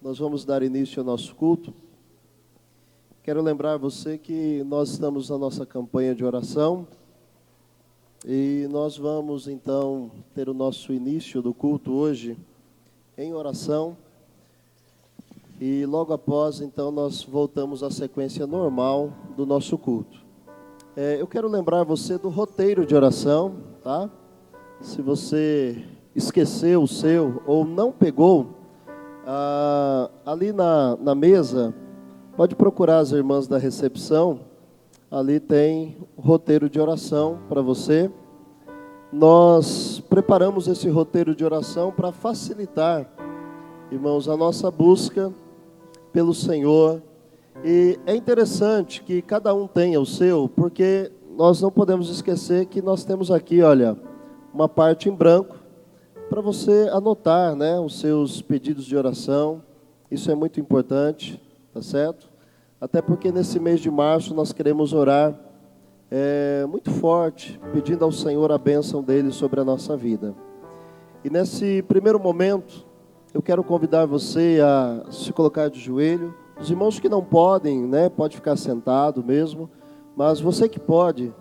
nós vamos dar início ao nosso culto. Quero lembrar você que nós estamos na nossa campanha de oração e nós vamos então ter o nosso início do culto hoje em oração e logo após então nós voltamos à sequência normal do nosso culto. Eu quero lembrar você do roteiro de oração, tá? Se você esqueceu o seu ou não pegou, ali na mesa, pode procurar as irmãs da recepção, ali tem o roteiro de oração para você. Nós preparamos esse roteiro de oração para facilitar, irmãos, a nossa busca pelo Senhor. E é interessante que cada um tenha o seu, porque nós não podemos esquecer que nós temos aqui, olha, uma parte em branco para você anotar, né, os seus pedidos de oração. Isso é muito importante, tá certo? Até porque nesse mês de março nós queremos orar muito forte, pedindo ao Senhor a bênção dele sobre a nossa vida. E nesse primeiro momento, eu quero convidar você a se colocar de joelho. Os irmãos que não podem, né, pode ficar sentado mesmo, mas você que pode,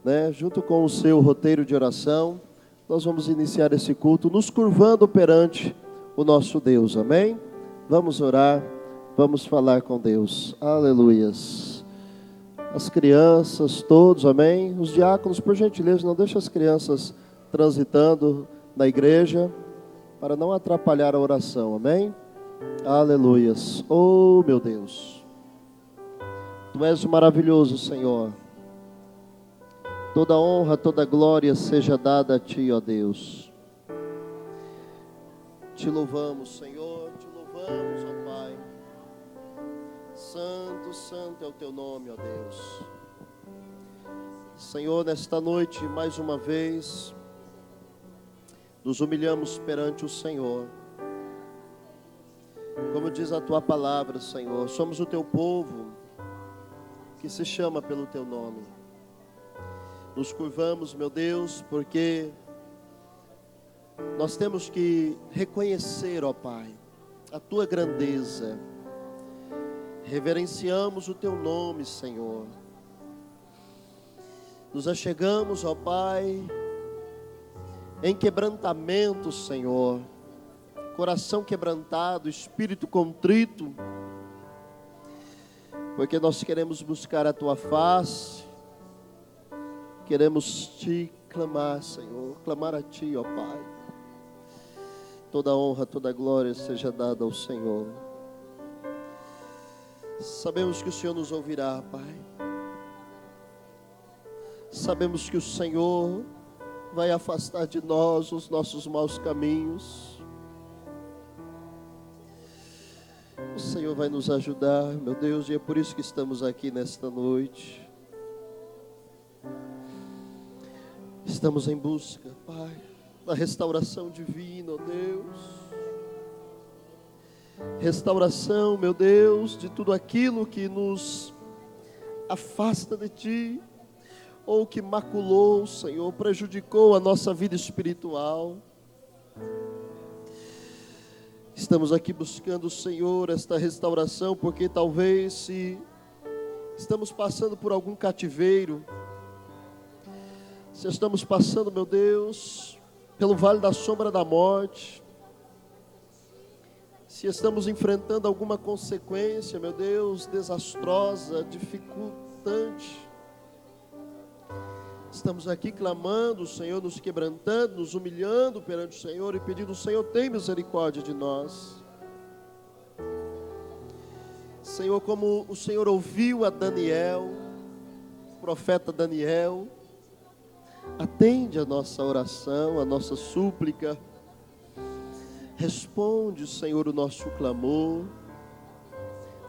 né, junto com o seu roteiro de oração, nós vamos iniciar esse culto nos curvando perante o nosso Deus, amém? Vamos orar, vamos falar com Deus, aleluias. As crianças, todos, amém? Os diáconos, por gentileza, não deixe as crianças transitando na igreja, para não atrapalhar a oração, amém? Aleluias. Oh, meu Deus, Tu és maravilhoso, Senhor. Toda honra, toda glória seja dada a Ti, ó Deus. Te louvamos, Senhor, te louvamos, ó Pai. Santo, santo é o Teu nome, ó Deus. Senhor, nesta noite, mais uma vez, nos humilhamos perante o Senhor. Como diz a Tua palavra, Senhor, somos o Teu povo que se chama pelo Teu nome. Nos curvamos, meu Deus, porque nós temos que reconhecer, ó Pai, a Tua grandeza. Reverenciamos o Teu nome, Senhor. Nos achegamos, ó Pai, em quebrantamento, Senhor. Coração quebrantado, espírito contrito, porque nós queremos buscar a Tua face, queremos Te clamar, Senhor, clamar a Ti, ó Pai. Toda honra, toda glória seja dada ao Senhor. Sabemos que o Senhor nos ouvirá, Pai. Sabemos que o Senhor vai afastar de nós os nossos maus caminhos. O Senhor vai nos ajudar, meu Deus, e é por isso que estamos aqui nesta noite. Estamos em busca, Pai, da restauração divina, ó Deus. Restauração, meu Deus, de tudo aquilo que nos afasta de Ti, ou que maculou, Senhor, prejudicou a nossa vida espiritual. Estamos aqui buscando, Senhor, esta restauração, porque talvez se estamos passando por algum cativeiro, se estamos passando, meu Deus, pelo vale da sombra da morte, se estamos enfrentando alguma consequência, meu Deus, desastrosa, dificultante, estamos aqui clamando, Senhor, nos quebrantando, nos humilhando perante o Senhor e pedindo: Senhor, tem misericórdia de nós. Senhor, como o Senhor ouviu a Daniel, o profeta Daniel, atende a nossa oração, a nossa súplica. Responde, Senhor, o nosso clamor.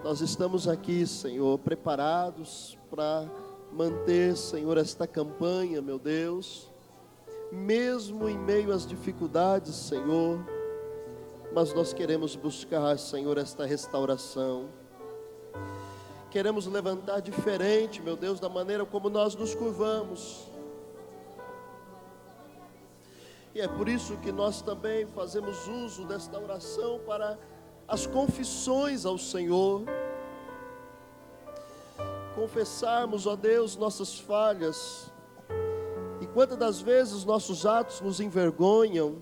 Nós estamos aqui, Senhor, preparados para manter, Senhor, esta campanha, meu Deus, mesmo em meio às dificuldades, Senhor, mas nós queremos buscar, Senhor, esta restauração. Queremos levantar diferente, meu Deus, da maneira como nós nos curvamos. E é por isso que nós também fazemos uso desta oração para as confissões ao Senhor, confessarmos, ó Deus, nossas falhas, e quantas das vezes nossos atos nos envergonham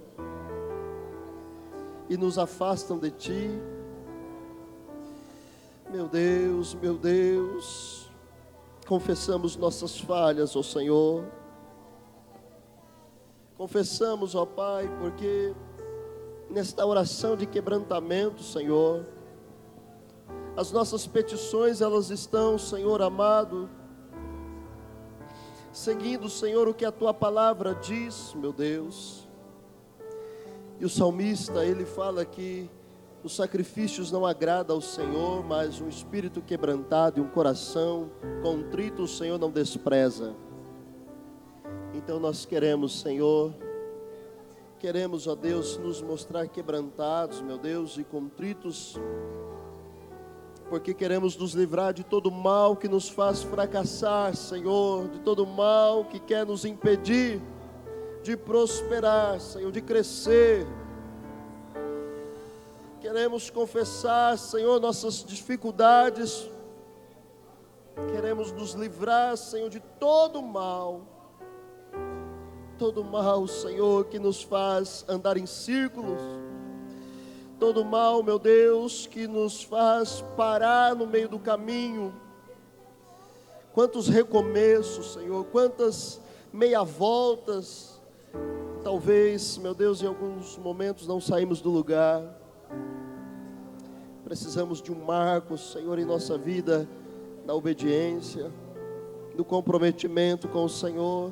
e nos afastam de Ti. Meu Deus, confessamos nossas falhas, ó Senhor, confessamos, ó Pai, porque nesta oração de quebrantamento, Senhor, as nossas petições, elas estão, Senhor amado, seguindo, Senhor, o que a Tua palavra diz, meu Deus. E o salmista, ele fala que os sacrifícios não agradam ao Senhor, mas um espírito quebrantado e um coração contrito o Senhor não despreza. Então nós queremos, Senhor, queremos, ó Deus, nos mostrar quebrantados, meu Deus, e contritos, porque queremos nos livrar de todo mal que nos faz fracassar, Senhor, de todo mal que quer nos impedir de prosperar, Senhor, de crescer. Queremos confessar, Senhor, nossas dificuldades, queremos nos livrar, Senhor, de todo mal, Senhor, que nos faz andar em círculos, todo mal, meu Deus, que nos faz parar no meio do caminho. Quantos recomeços, Senhor, quantas meia-voltas, talvez, meu Deus, em alguns momentos não saímos do lugar. Precisamos de um marco, Senhor, em nossa vida, na obediência, no comprometimento com o Senhor.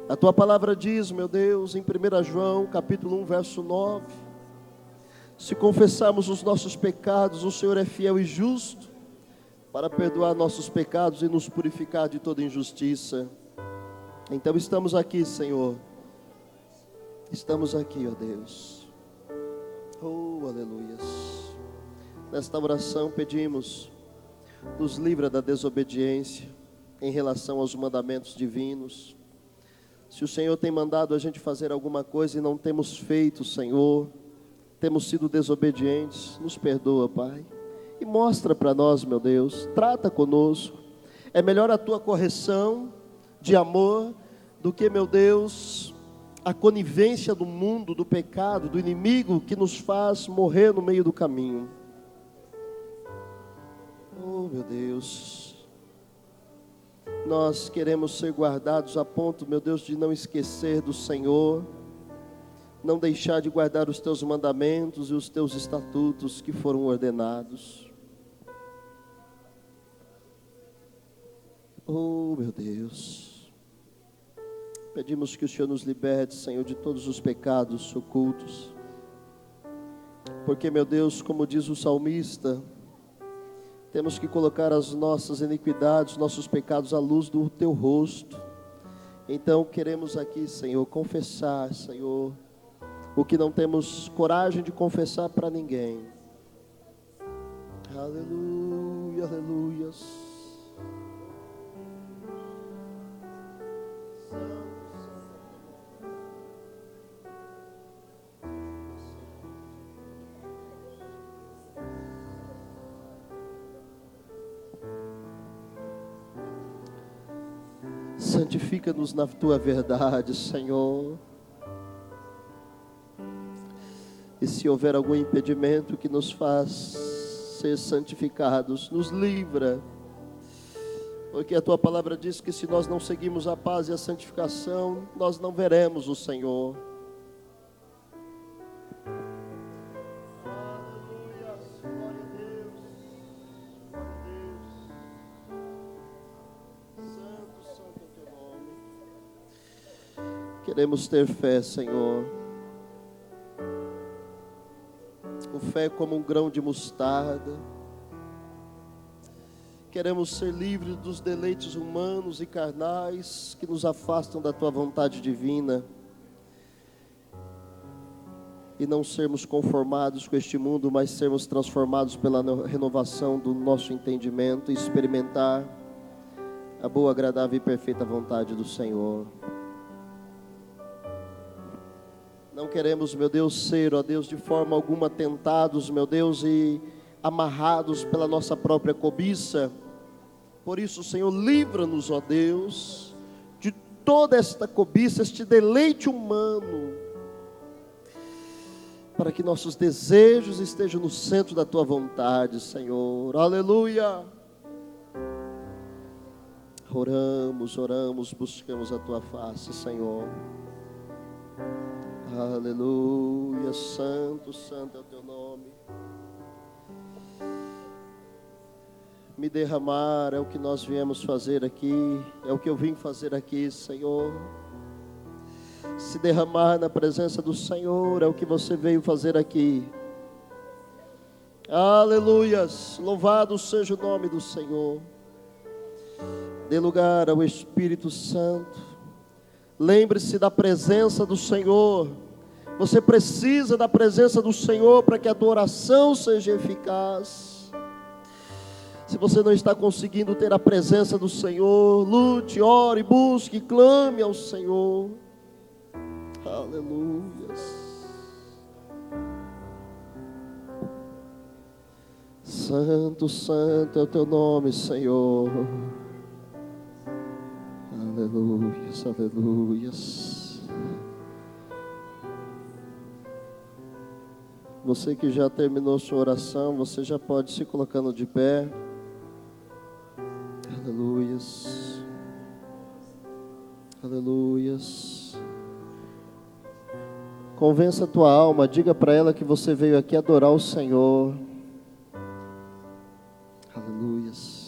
A Tua palavra diz, meu Deus, em 1 João, capítulo 1, verso 9, se confessarmos os nossos pecados, o Senhor é fiel e justo para perdoar nossos pecados e nos purificar de toda injustiça. Então estamos aqui, Senhor, estamos aqui, ó Deus. Oh, aleluias. Nesta oração pedimos, nos livra da desobediência em relação aos mandamentos divinos. Se o Senhor tem mandado a gente fazer alguma coisa e não temos feito, Senhor, temos sido desobedientes, nos perdoa, Pai, e mostra para nós, meu Deus, trata conosco. É melhor a Tua correção de amor do que, meu Deus, a conivência do mundo, do pecado, do inimigo que nos faz morrer no meio do caminho. Oh, meu Deus, nós queremos ser guardados a ponto, meu Deus, de não esquecer do Senhor, não deixar de guardar os Teus mandamentos e os Teus estatutos que foram ordenados. Oh, meu Deus, pedimos que o Senhor nos liberte, Senhor, de todos os pecados ocultos, porque, meu Deus, como diz o salmista, temos que colocar as nossas iniquidades, nossos pecados à luz do Teu rosto. Então queremos aqui, Senhor, confessar, Senhor, o que não temos coragem de confessar para ninguém. Aleluia, aleluias. Santifica-nos na Tua verdade, Senhor. E se houver algum impedimento que nos faz ser santificados, nos livra. Porque a Tua palavra diz que se nós não seguirmos a paz e a santificação, nós não veremos o Senhor. Aleluia, glória a Deus, glória a Deus. Santo, santo é o Teu nome. Queremos ter fé, Senhor. O fé como um grão de mostarda. Queremos ser livres dos deleites humanos e carnais que nos afastam da Tua vontade divina. E não sermos conformados com este mundo, mas sermos transformados pela renovação do nosso entendimento e experimentar a boa, agradável e perfeita vontade do Senhor. Não queremos, meu Deus, ser, ó Deus, de forma alguma tentados, meu Deus, e amarrados pela nossa própria cobiça. Por isso, Senhor, livra-nos, ó Deus, de toda esta cobiça, este deleite humano, para que nossos desejos estejam no centro da Tua vontade, Senhor. Aleluia! Oramos, buscamos a Tua face, Senhor. Aleluia, santo, santo é o Teu nome. Me derramar é o que nós viemos fazer aqui, é o que eu vim fazer aqui, Senhor. Se derramar na presença do Senhor é o que você veio fazer aqui. Aleluias, louvado seja o nome do Senhor. Dê lugar ao Espírito Santo. Lembre-se da presença do Senhor. Você precisa da presença do Senhor para que a tua oração seja eficaz. Se você não está conseguindo ter a presença do Senhor, lute, ore, busque, clame ao Senhor. Aleluia. Santo, santo é o teu nome, Senhor. Aleluias, aleluias. Você que já terminou sua oração, você já pode se colocando de pé. Aleluias. Aleluias. Convença a tua alma, diga para ela que você veio aqui adorar o Senhor. Aleluias.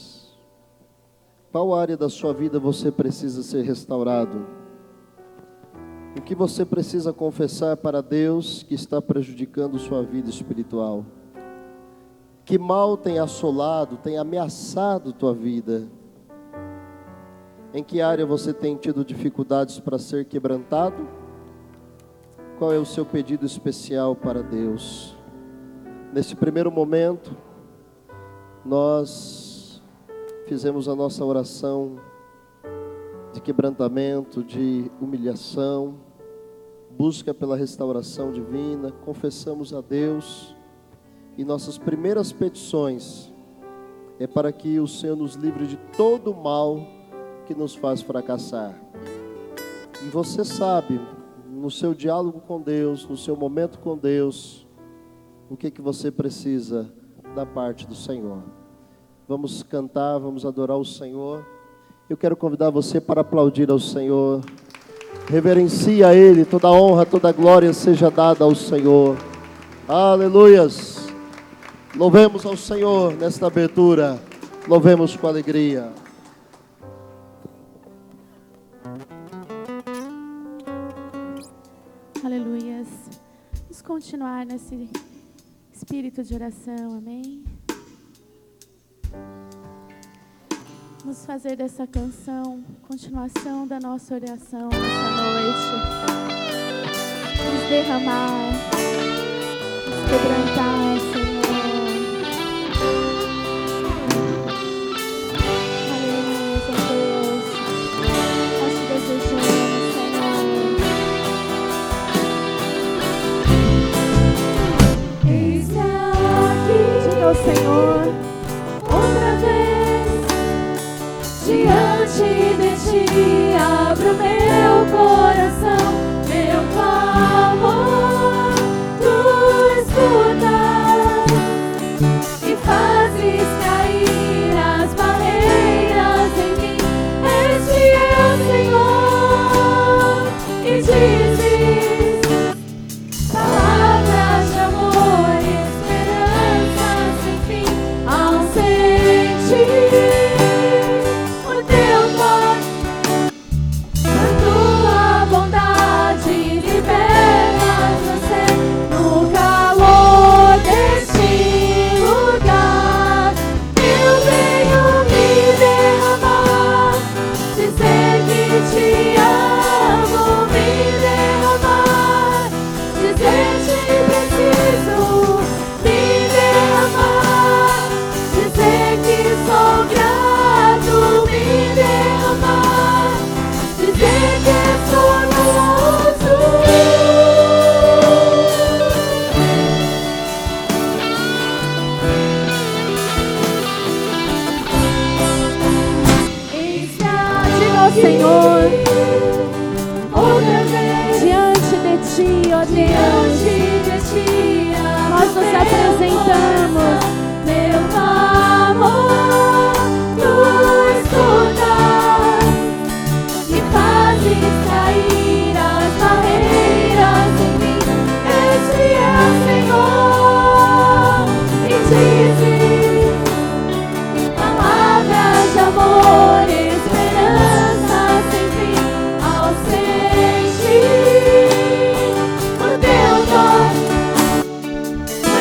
Qual área da sua vida você precisa ser restaurado? O que você precisa confessar para Deus que está prejudicando sua vida espiritual? Que mal tem assolado, tem ameaçado tua vida? Em que área você tem tido dificuldades para ser quebrantado? Qual é o seu pedido especial para Deus? Nesse primeiro momento, nós fizemos a nossa oração de quebrantamento, de humilhação, busca pela restauração divina, confessamos a Deus, e nossas primeiras petições é para que o Senhor nos livre de todo o mal que nos faz fracassar. E você sabe, no seu diálogo com Deus, no seu momento com Deus, o que você precisa da parte do Senhor. Vamos cantar, vamos adorar o Senhor. Eu quero convidar você para aplaudir ao Senhor. Reverencie a Ele, toda honra, toda glória seja dada ao Senhor. Aleluias. Louvemos ao Senhor nesta abertura. Louvemos com alegria. Aleluias. Vamos continuar nesse espírito de oração, amém? Vamos fazer dessa canção continuação da nossa oração nessa noite. Nos derramar, nos quebrantar, Senhor. Aleluia, Deus. Nós te desejamos, Senhor. Eis-me aqui, Diga ao Senhor. outra vez. Diante de ti abro meu coração, meu clamor, tu escutas e fazes cair as barreiras em mim. Este é o Senhor e dizes palavras de amor e esperança sem fim. Senhor, outra vez diante de Ti, ó Deus. diante de Ti. Nós nos apresentamos. Meu amor, Tu escutas e fazes cair as barreiras em mim. És fiel, Senhor, e dizes palavras de amor, esperança sem fim ao sentir o Teu dom,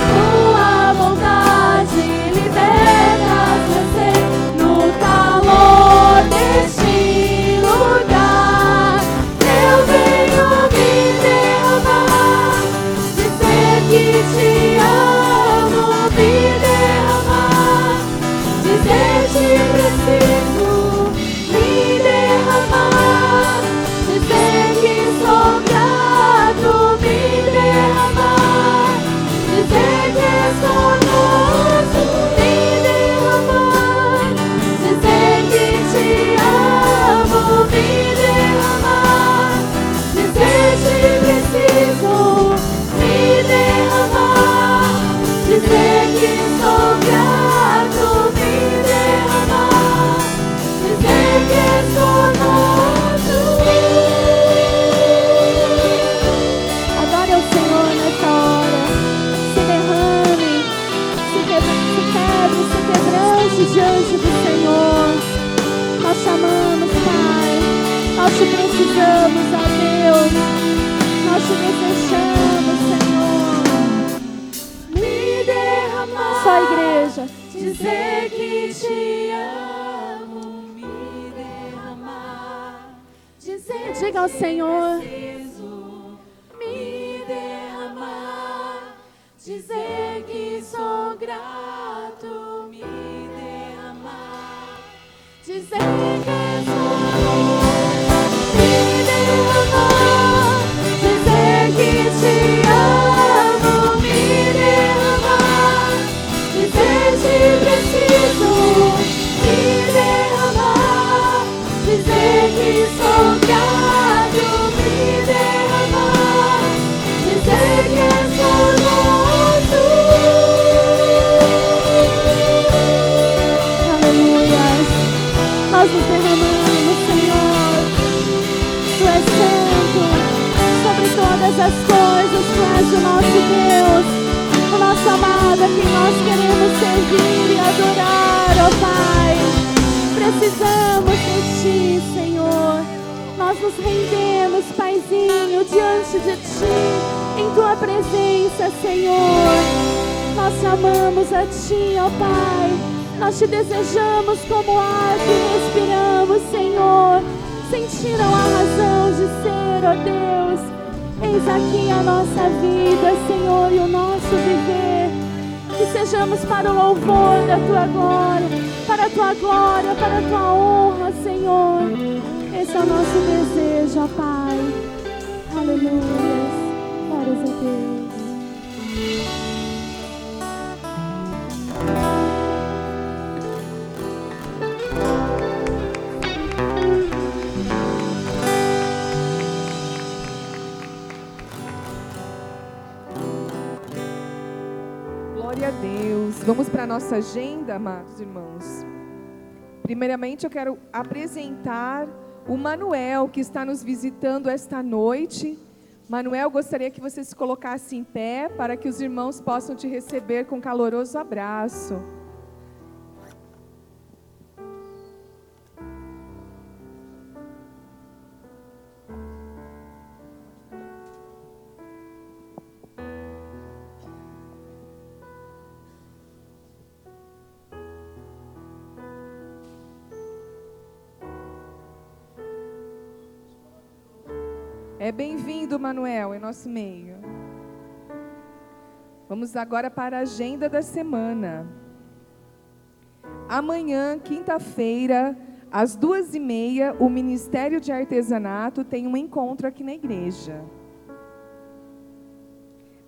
Tua vontade liberta você no calor deste lugar. Eu venho me derramar, dizer que Te amo, me derramar, dizer que preciso me derramar, dizer que sou grato, me derramar, dizer que sou nosso, me derramar, dizer que Te amo, me derramar, dizer que preciso me derramar, dizer que sou grato, me derramar, dizer que sou nosso. Adore ao Senhor nessa hora. Se derrame, se quebrante diante do Senhor. Nós chamamos, Pai. Nós Te precisamos, ó Deus. Nós Te desejamos, Senhor. Me derramar, Só a igreja. dizer que Te amo, me derramar, dizer que Diga ao Senhor. preciso me derramar, dizer que sou grato, me derramar, dizer que sou me derramar, dizer que Te amo, me derramar, dizer que preciso me derramar, dizer que sou grato, me derramar, dizer que sou nosso. Aleluia. Nós nos derramamos, Senhor. Tu és santo sobre todas as coisas. Tu és o nosso Deus, o nosso amado, a quem nós queremos servir e adorar, ó Pai. Precisamos de Ti, Senhor. Nós nos rendemos, Paizinho, diante de Ti, em Tua presença, Senhor. Nós te amamos a Ti, ó Pai. Nós Te desejamos como ar que respiramos, Senhor. Sentiram a razão de ser, ó Deus. Eis aqui a nossa vida, Senhor, e o nosso viver. Que sejamos para o louvor da Tua glória, para a Tua glória, para a Tua honra, Senhor. Esse é o nosso desejo, ó Pai. Aleluia. Glórias a Deus. Glória a Deus. Vamos para a nossa agenda, amados irmãos. Primeiramente, eu quero apresentar o Manuel, que está nos visitando esta noite. Manuel, gostaria que você se colocasse em pé para que os irmãos possam te receber com caloroso abraço. É bem-vindo, Manuel, em nosso meio. Vamos agora para a agenda da semana. Amanhã, quinta-feira, às 2h30, o Ministério de Artesanato tem um encontro aqui na igreja.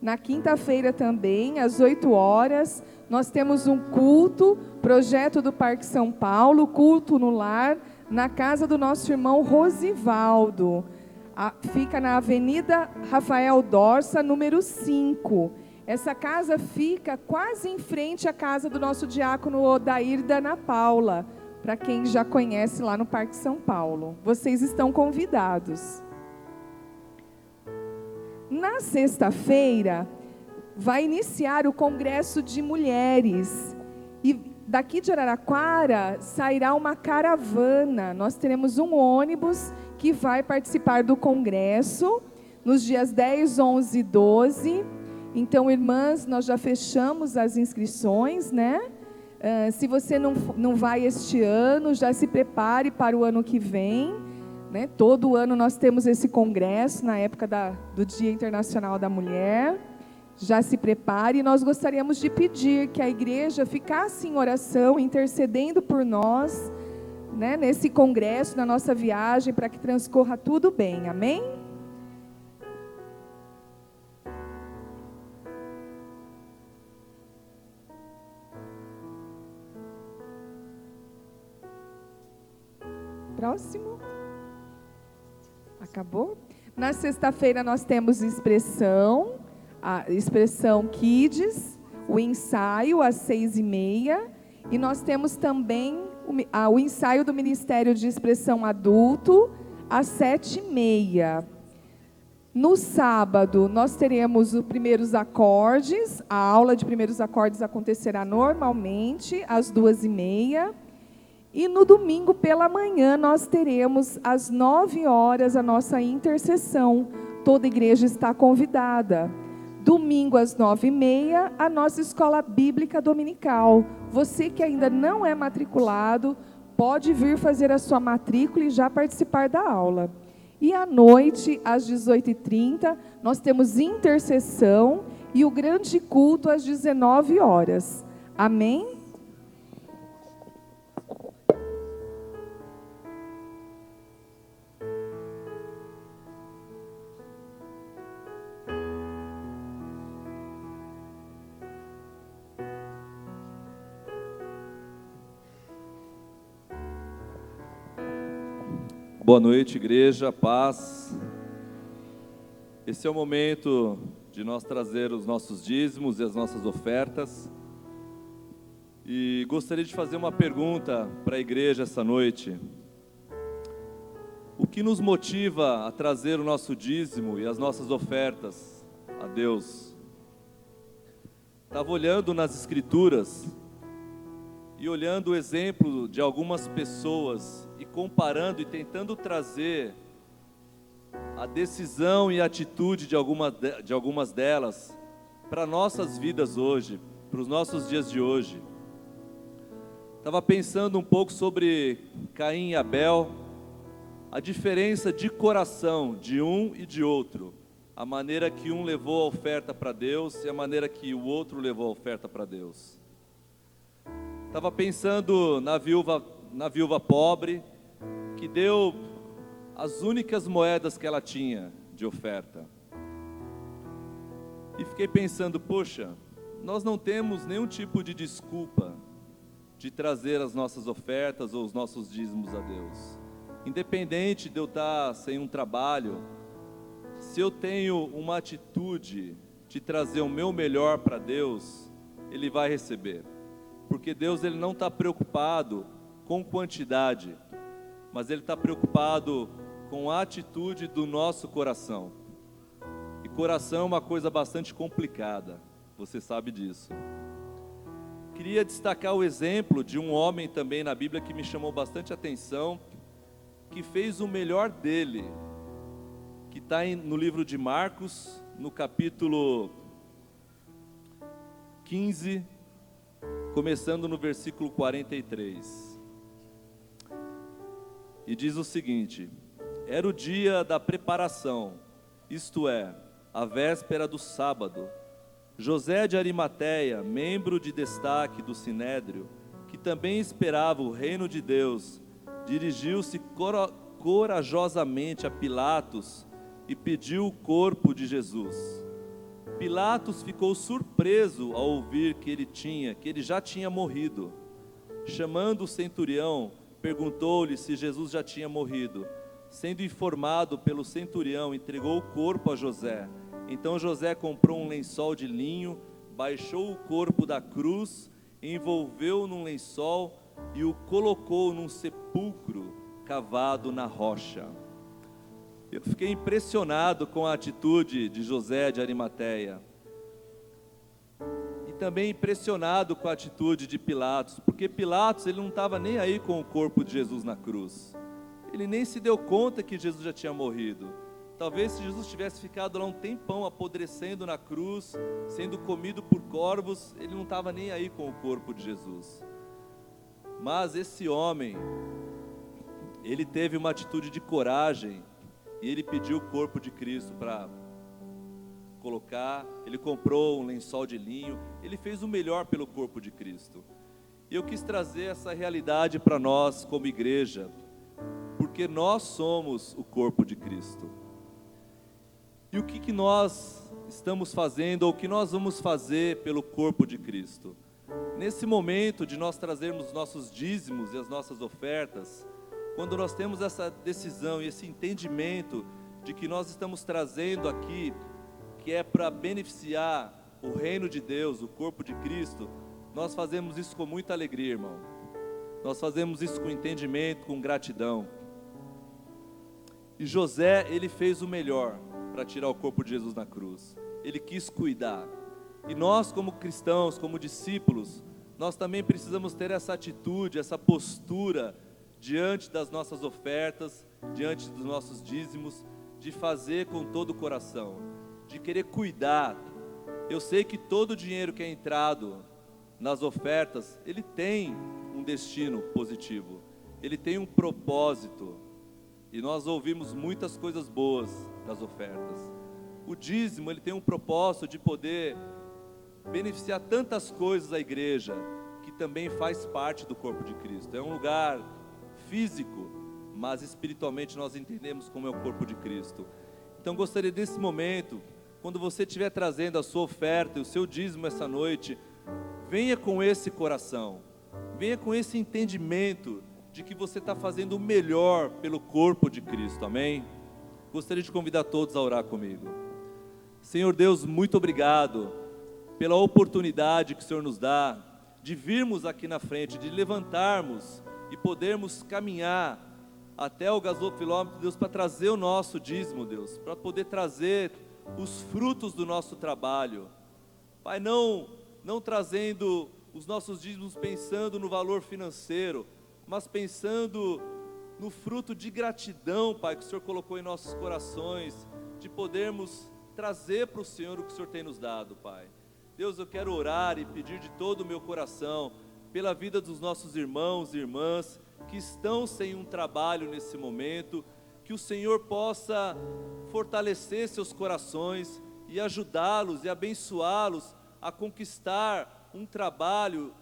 Na quinta-feira também, às 8 horas, nós temos um culto, projeto do Parque São Paulo, culto no lar, na casa do nosso irmão Rosivaldo. Fica na Avenida Rafael Dorsa, número 5. Essa casa fica quase em frente à casa do nosso diácono Odair da Ana Paula, para quem já conhece lá no Parque São Paulo. Vocês estão convidados. Na sexta-feira, vai iniciar o Congresso de Mulheres. E daqui de Araraquara sairá uma caravana. Nós teremos um ônibus que vai participar do congresso nos dias 10, 11 e 12. Então, irmãs, nós já fechamos as inscrições, né? Se você não vai este ano, já se prepare para o ano que vem, né? Todo ano nós temos esse congresso na época do Dia Internacional da Mulher. Já se prepare. E nós gostaríamos de pedir que a igreja ficasse em oração, intercedendo por nós, né, nesse congresso, na nossa viagem, para que transcorra tudo bem, amém? Próximo. Acabou? Na sexta-feira nós temos a expressão Kids, o ensaio às 6h30, e nós temos também o ensaio do Ministério de Expressão Adulto, às 7h30. No sábado, nós teremos os primeiros acordes. A aula de primeiros acordes acontecerá normalmente, às 2h30. E no domingo, pela manhã, nós teremos, às 9h, a nossa intercessão. Toda a igreja está convidada. Domingo, às 9h30, a nossa escola bíblica dominical. Você que ainda não é matriculado, pode vir fazer a sua matrícula e já participar da aula. E à noite, às 18h30, nós temos intercessão e o grande culto às 19h. Amém? Boa noite, igreja, paz. Esse é o momento de nós trazer os nossos dízimos e as nossas ofertas. E gostaria de fazer uma pergunta para a igreja essa noite. O que nos motiva a trazer o nosso dízimo e as nossas ofertas a Deus? Estava olhando nas Escrituras e olhando o exemplo de algumas pessoas e comparando e tentando trazer a decisão e a atitude de algumas delas para nossas vidas hoje, para os nossos dias de hoje. Estava pensando um pouco sobre Caim e Abel, a diferença de coração de um e de outro, a maneira que um levou a oferta para Deus e a maneira que o outro levou a oferta para Deus. Estava pensando na viúva pobre, que deu as únicas moedas que ela tinha de oferta. E fiquei pensando, poxa, nós não temos nenhum tipo de desculpa de trazer as nossas ofertas ou os nossos dízimos a Deus. Independente de eu estar sem um trabalho, se eu tenho uma atitude de trazer o meu melhor para Deus, Ele vai receber. Porque Deus, Ele não está preocupado com quantidade, mas Ele está preocupado com a atitude do nosso coração. E coração é uma coisa bastante complicada, você sabe disso. Queria destacar o exemplo de um homem também na Bíblia que me chamou bastante atenção, que fez o melhor dele, que está no livro de Marcos, no capítulo 15, começando no versículo 43. E diz o seguinte: era o dia da preparação, isto é, a véspera do sábado. José de Arimateia, membro de destaque do Sinédrio, que também esperava o reino de Deus, dirigiu-se corajosamente a Pilatos e pediu o corpo de Jesus. Pilatos ficou surpreso ao ouvir que ele já tinha morrido. Chamando o centurião, perguntou-lhe se Jesus já tinha morrido. Sendo informado pelo centurião, entregou o corpo a José. Então José comprou um lençol de linho, baixou o corpo da cruz, envolveu num lençol e o colocou num sepulcro cavado na rocha. Eu fiquei impressionado com a atitude de José de Arimateia. E também impressionado com a atitude de Pilatos, porque Pilatos ele não estava nem aí com o corpo de Jesus na cruz. Ele nem se deu conta que Jesus já tinha morrido. Talvez se Jesus tivesse ficado lá um tempão apodrecendo na cruz, sendo comido por corvos, ele não estava nem aí com o corpo de Jesus. Mas esse homem, ele teve uma atitude de coragem e ele pediu o corpo de Cristo para colocar. Ele comprou um lençol de linho, ele fez o melhor pelo corpo de Cristo. E eu quis trazer essa realidade para nós como igreja, porque nós somos o corpo de Cristo. E o que nós estamos fazendo, ou o que nós vamos fazer pelo corpo de Cristo? Nesse momento de nós trazermos nossos dízimos e as nossas ofertas, quando nós temos essa decisão e esse entendimento de que nós estamos trazendo aqui, que é para beneficiar o reino de Deus, o corpo de Cristo, nós fazemos isso com muita alegria, irmão. Nós fazemos isso com entendimento, com gratidão. E José, ele fez o melhor para tirar o corpo de Jesus na cruz. Ele quis cuidar. E nós, como cristãos, como discípulos, nós também precisamos ter essa atitude, essa postura diante das nossas ofertas, diante dos nossos dízimos, de fazer com todo o coração, de querer cuidar. Eu sei que todo o dinheiro que é entrado nas ofertas, ele tem um destino positivo, ele tem um propósito, e nós ouvimos muitas coisas boas nas ofertas. O dízimo, ele tem um propósito de poder beneficiar tantas coisas à igreja, que também faz parte do corpo de Cristo. É um lugar físico, mas espiritualmente nós entendemos como é o corpo de Cristo. Então gostaria desse momento, quando você estiver trazendo a sua oferta e o seu dízimo essa noite, venha com esse coração, venha com esse entendimento de que você está fazendo o melhor pelo corpo de Cristo, amém? Gostaria de convidar todos a orar comigo. Senhor Deus, muito obrigado pela oportunidade que o Senhor nos dá de virmos aqui na frente, de levantarmos e podermos caminhar até o gasofilômetro, Deus, para trazer o nosso dízimo, Deus, para poder trazer os frutos do nosso trabalho. Pai, não trazendo os nossos dízimos pensando no valor financeiro, mas pensando no fruto de gratidão, Pai, que o Senhor colocou em nossos corações, de podermos trazer para o Senhor o que o Senhor tem nos dado, Pai. Deus, eu quero orar e pedir de todo o meu coração pela vida dos nossos irmãos e irmãs que estão sem um trabalho nesse momento, que o Senhor possa fortalecer seus corações e ajudá-los e abençoá-los a conquistar um trabalho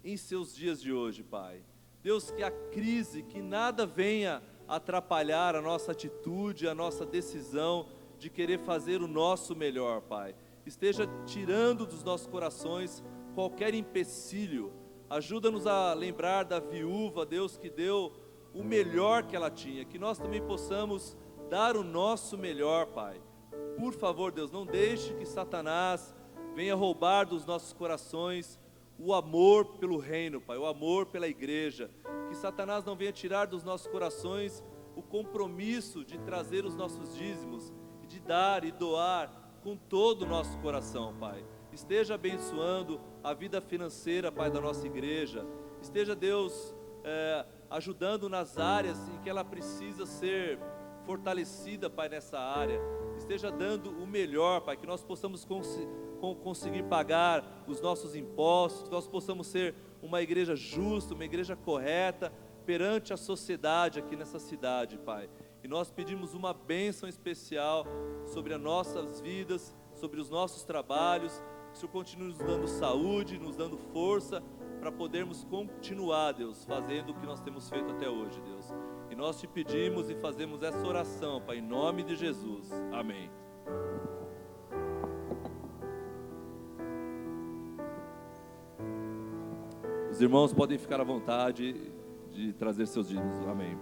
em seus dias de hoje, Pai. Deus, que a crise, que nada venha atrapalhar a nossa atitude, a nossa decisão de querer fazer o nosso melhor, Pai. Esteja tirando dos nossos corações qualquer empecilho. Ajuda-nos a lembrar da viúva, Deus, que deu o melhor que ela tinha, que nós também possamos dar o nosso melhor, Pai. Por favor, Deus, não deixe que Satanás venha roubar dos nossos corações o amor pelo reino, Pai, o amor pela igreja. Que Satanás não venha tirar dos nossos corações o compromisso de trazer os nossos dízimos, de dar e doar com todo o nosso coração, Pai. Esteja abençoando a vida financeira, Pai, da nossa igreja. Esteja, Deus, ajudando nas áreas em que ela precisa ser fortalecida, Pai, nessa área. Esteja dando o melhor, Pai, que nós possamos conseguir pagar os nossos impostos, que nós possamos ser uma igreja justa, uma igreja correta perante a sociedade aqui nessa cidade, Pai. E nós pedimos uma bênção especial sobre as nossas vidas, sobre os nossos trabalhos. Que o Senhor continue nos dando saúde, nos dando força para podermos continuar, Deus, fazendo o que nós temos feito até hoje, Deus. E nós te pedimos e fazemos essa oração, Pai, em nome de Jesus. Amém. Os irmãos podem ficar à vontade de trazer seus dízimos. Amém.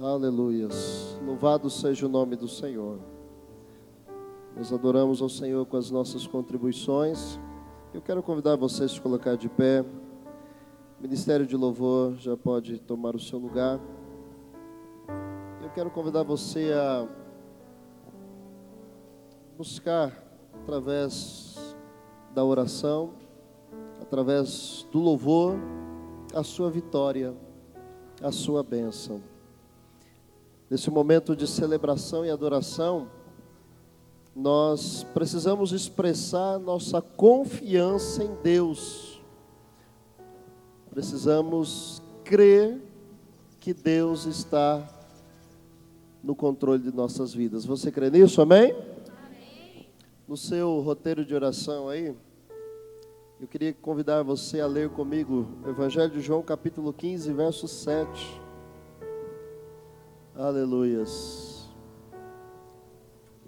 Aleluias. Louvado seja o nome do Senhor. Nós adoramos ao Senhor com as nossas contribuições. Eu quero convidar vocês a se colocar de pé. O Ministério de Louvor já pode tomar o seu lugar. Eu quero convidar você a buscar, através da oração, através do louvor, a sua vitória, a sua bênção. Nesse momento de celebração e adoração, nós precisamos expressar nossa confiança em Deus. Precisamos crer que Deus está no controle de nossas vidas. Você crê nisso? Amém? Amém. No seu roteiro de oração aí, eu queria convidar você a ler comigo o Evangelho de João, capítulo 15, verso 7. Aleluias.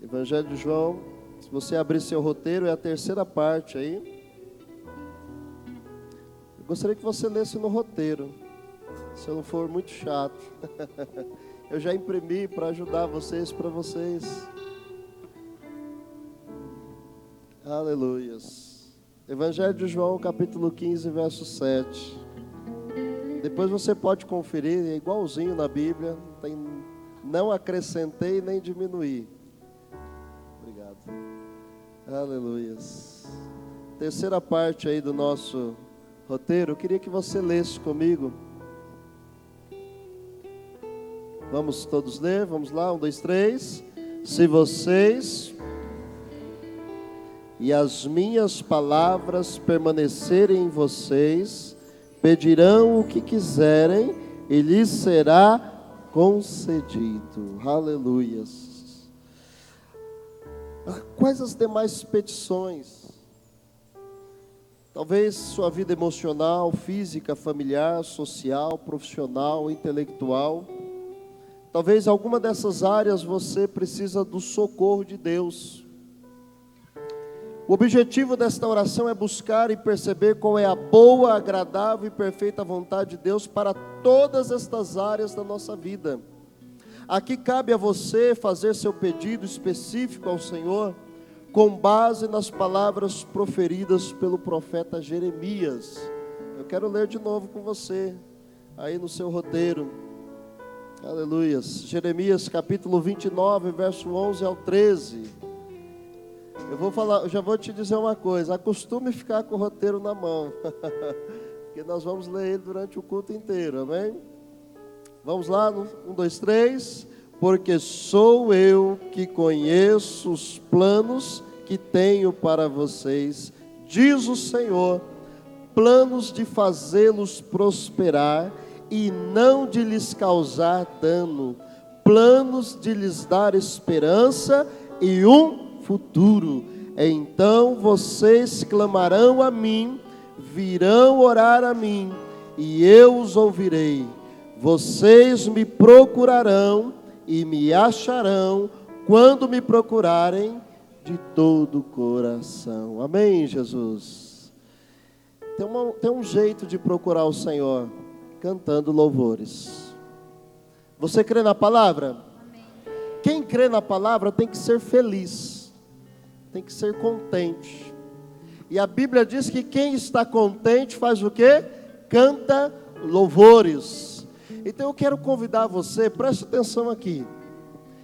Evangelho de João, se você abrir seu roteiro, é a terceira parte aí. Eu gostaria que você lesse no roteiro, se eu não for muito chato. Eu já imprimi para ajudar vocês, para vocês. Aleluias. Evangelho de João, capítulo 15, verso 7. Depois você pode conferir, é igualzinho na Bíblia, não acrescentei nem diminuí. Obrigado. Aleluias. Terceira parte aí do nosso roteiro, eu queria que você lesse comigo. Vamos todos ler, vamos lá, 1, 2, 3. Se vocês e as minhas palavras permanecerem em vocês, pedirão o que quiserem e lhes será concedido. Aleluias. Quais as demais petições? Talvez sua vida emocional, física, familiar, social, profissional, intelectual. Talvez alguma dessas áreas você precisa do socorro de Deus. O objetivo desta oração é buscar e perceber qual é a boa, agradável e perfeita vontade de Deus para todas estas áreas da nossa vida. Aqui cabe a você fazer seu pedido específico ao Senhor, com base nas palavras proferidas pelo profeta Jeremias. Eu quero ler de novo com você, aí no seu roteiro. Aleluias. Jeremias capítulo 29, verso 11 ao 13. Eu já vou te dizer uma coisa, acostume ficar com o roteiro na mão, porque nós vamos ler ele durante o culto inteiro, amém? Vamos lá, 1, 2, 3. Porque sou eu que conheço os planos que tenho para vocês, diz o Senhor, planos de fazê-los prosperar e não de lhes causar dano, planos de lhes dar esperança e um futuro. Então vocês clamarão a mim, virão orar a mim, e eu os ouvirei. Vocês me procurarão e me acharão quando me procurarem de todo o coração. Amém, Jesus? Tem um jeito de procurar o Senhor, cantando louvores. Você crê na palavra? Amém. Quem crê na palavra tem que ser feliz, tem que ser contente. E a Bíblia diz que quem está contente faz o quê? Canta louvores. Então eu quero convidar você, preste atenção aqui.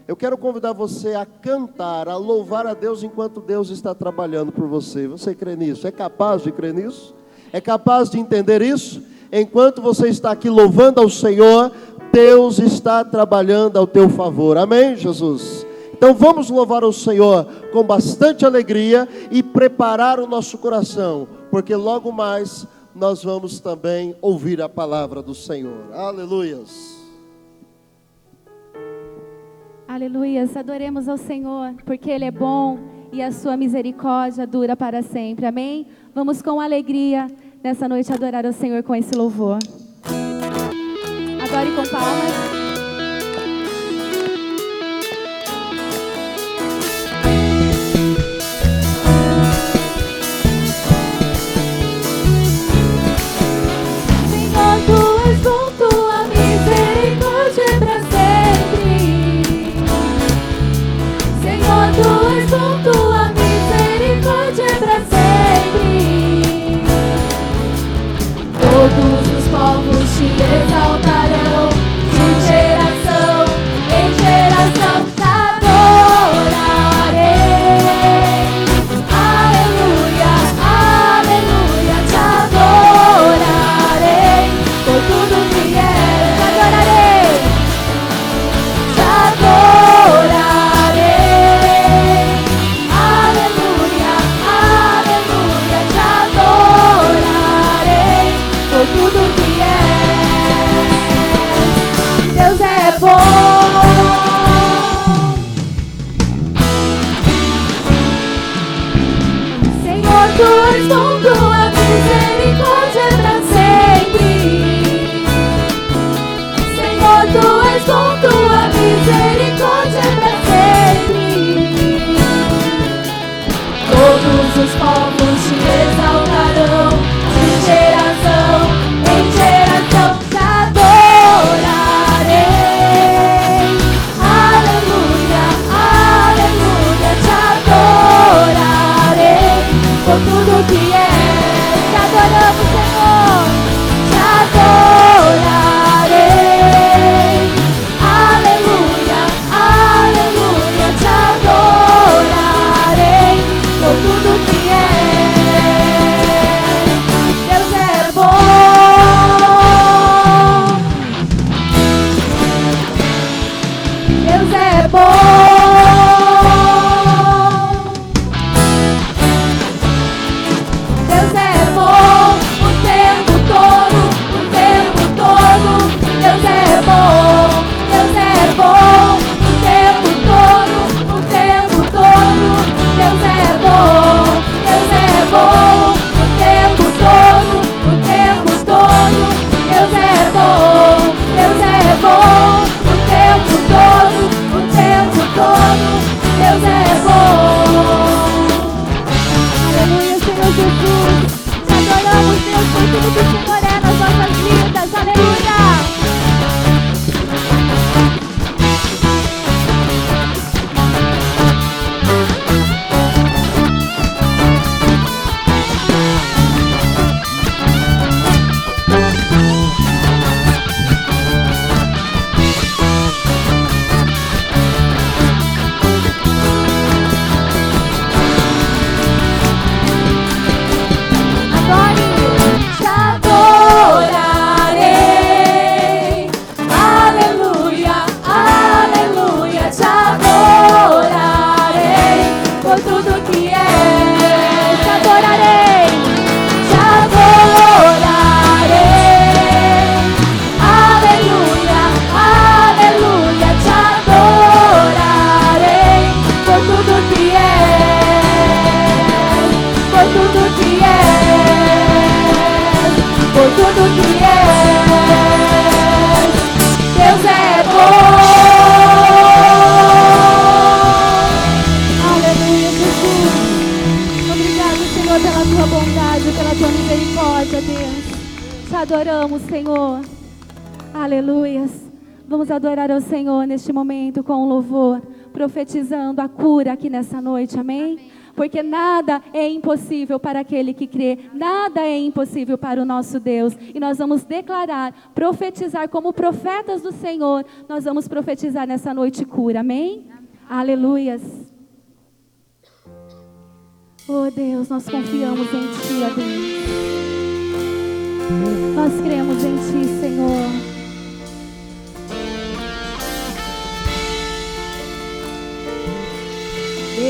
Eu quero convidar você a cantar, a louvar a Deus enquanto Deus está trabalhando por você. Você crê nisso? É capaz de crer nisso? É capaz de entender isso? enquanto você está aqui louvando ao Senhor, Deus está trabalhando ao teu favor. Amém, Jesus? Então vamos louvar ao Senhor com bastante alegria e preparar o nosso coração, porque logo mais nós vamos também ouvir a palavra do Senhor. Aleluias. Aleluias, adoremos ao Senhor, porque Ele é bom e a sua misericórdia dura para sempre, amém? Vamos com alegria nessa noite adorar ao Senhor com esse louvor. Adore com palmas. Senhor, Tu és bom, Tua misericórdia é pra sempre. Senhor, Tu és bom, Tua misericórdia é pra sempre. Todos os povos te exaltarão, de geração em geração te adorarei. Aleluia, aleluia, te adorarei. Por tudo que és, te adorarei. Te adorarei. Aleluia, aleluia, te adorarei. Por tudo que és, Deus é bom. Senhor, Tu és bom, Tua misericórdia é pra sempre. Senhor, Tu és bom, Tua misericórdia é pra sempre. Todos os povos te exaltarão, de geração em geração te adorarei. Aleluia, aleluia, te adorarei. Por tudo que és, te adoramos, Senhor. Te adorarei. Aleluia, aleluia, te adorarei. Por tudo que és, Deus é bom. Deus é bom. Deus é bom o tempo todo, o tempo todo. Deus é bom, Deus é bom o tempo todo, o tempo todo. Deus é bom, Deus é bom o tempo todo, o tempo todo. Deus é bom, Deus é bom o tempo todo, o tempo todo. Deus é bom. Aleluia, Senhor Jesus. Te adoramos, Deus, por tudo que o Senhor é nas nossas vidas. Aleluia. Te adorarei. Aleluia, aleluia, te adorarei. Por tudo que és, te adorarei. Te adorarei. Aleluia, aleluia, te adorarei. Por tudo que és, por tudo que és, por tudo que és. Deus é bom. Aleluia, Jesus. Obrigado, Senhor, pela tua bondade, pela tua misericórdia, Deus. Te adoramos, Senhor. Aleluias. Vamos adorar ao Senhor neste momento com louvor, profetizando a cura aqui nessa noite, amém? Porque nada é impossível para aquele que crê, nada é impossível para o nosso Deus. E nós vamos declarar, profetizar como profetas do Senhor, nós vamos profetizar nessa noite cura, amém? Aleluias. Oh Deus, nós confiamos em Ti, ó Deus. Nós cremos em Ti, Senhor.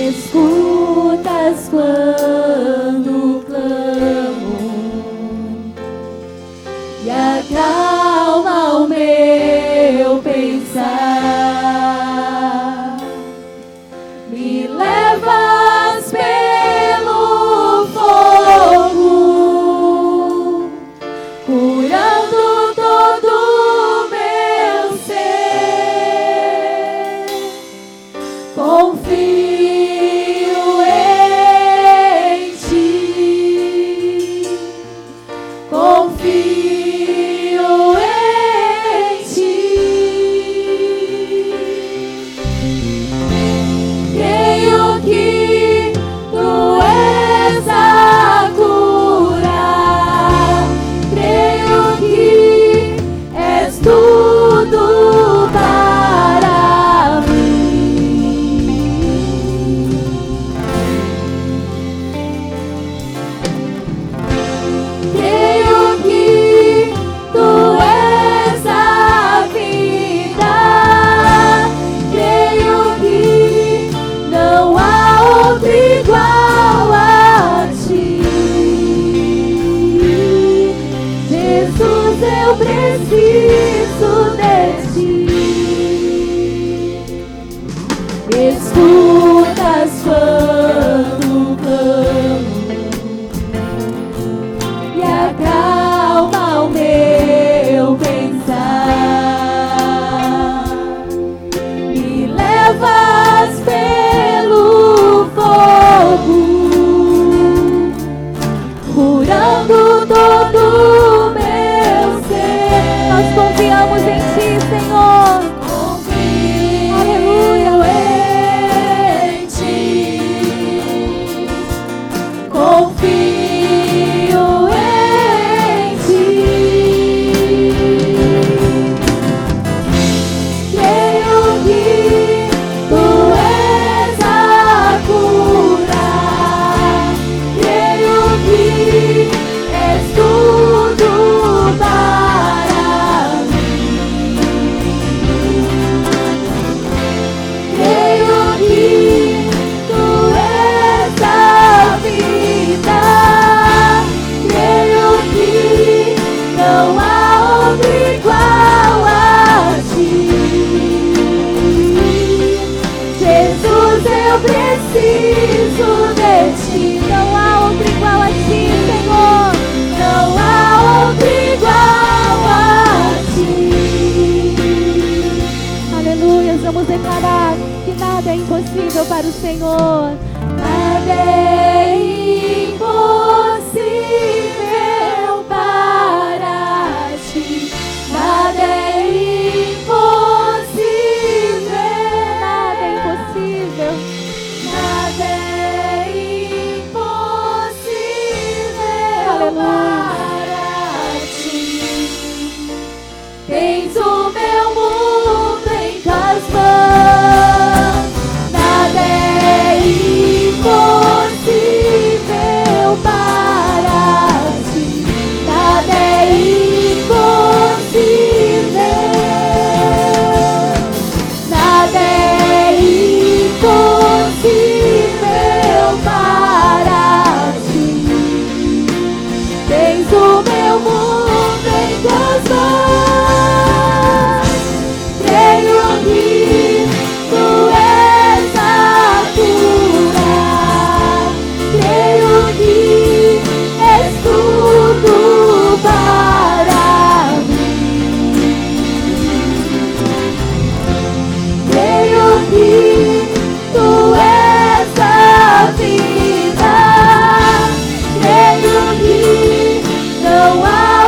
Escutas quando clamo e acalma o meu pensar. Me levas pelo fogo, curando todo o meu ser. Confio em Ti, confio em Ti. Creio que Tu és a cura, creio que és tudo para mim. Creio que Tu és a vida, creio que não há outro igual a Ti. Jesus, eu preciso de Ti. Escutas quando clamo e acalma o meu pensar. Me levas pelo fogo, curando todo o meu ser. Nós confiamos em Ti, Senhor. Confio Aleluia. em Ti, confio em Ti. Creio que Tu és a cura, creio que és tudo para mim. Creio que Tu és a vida, creio que não há outro igual a Ti. Jesus, eu preciso de Ti. Não há outro igual a Ti, Senhor. Não há outro igual a Ti. Aleluia. Vamos declarar que nada é impossível para o Senhor. Nada é impossível para Ti. Nada é impossível. Nada é impossível. Nada é impossível Aleluia. para Ti. Tens o meu mundo em Tuas mãos. Nada é impossível para Ti. Nada é impossível. Nada é impossível para Ti. Tens o meu mundo em Tuas mãos. Creio que Tu és a cura, creio que és tudo para mim. Creio que Tu és a vida, creio que não há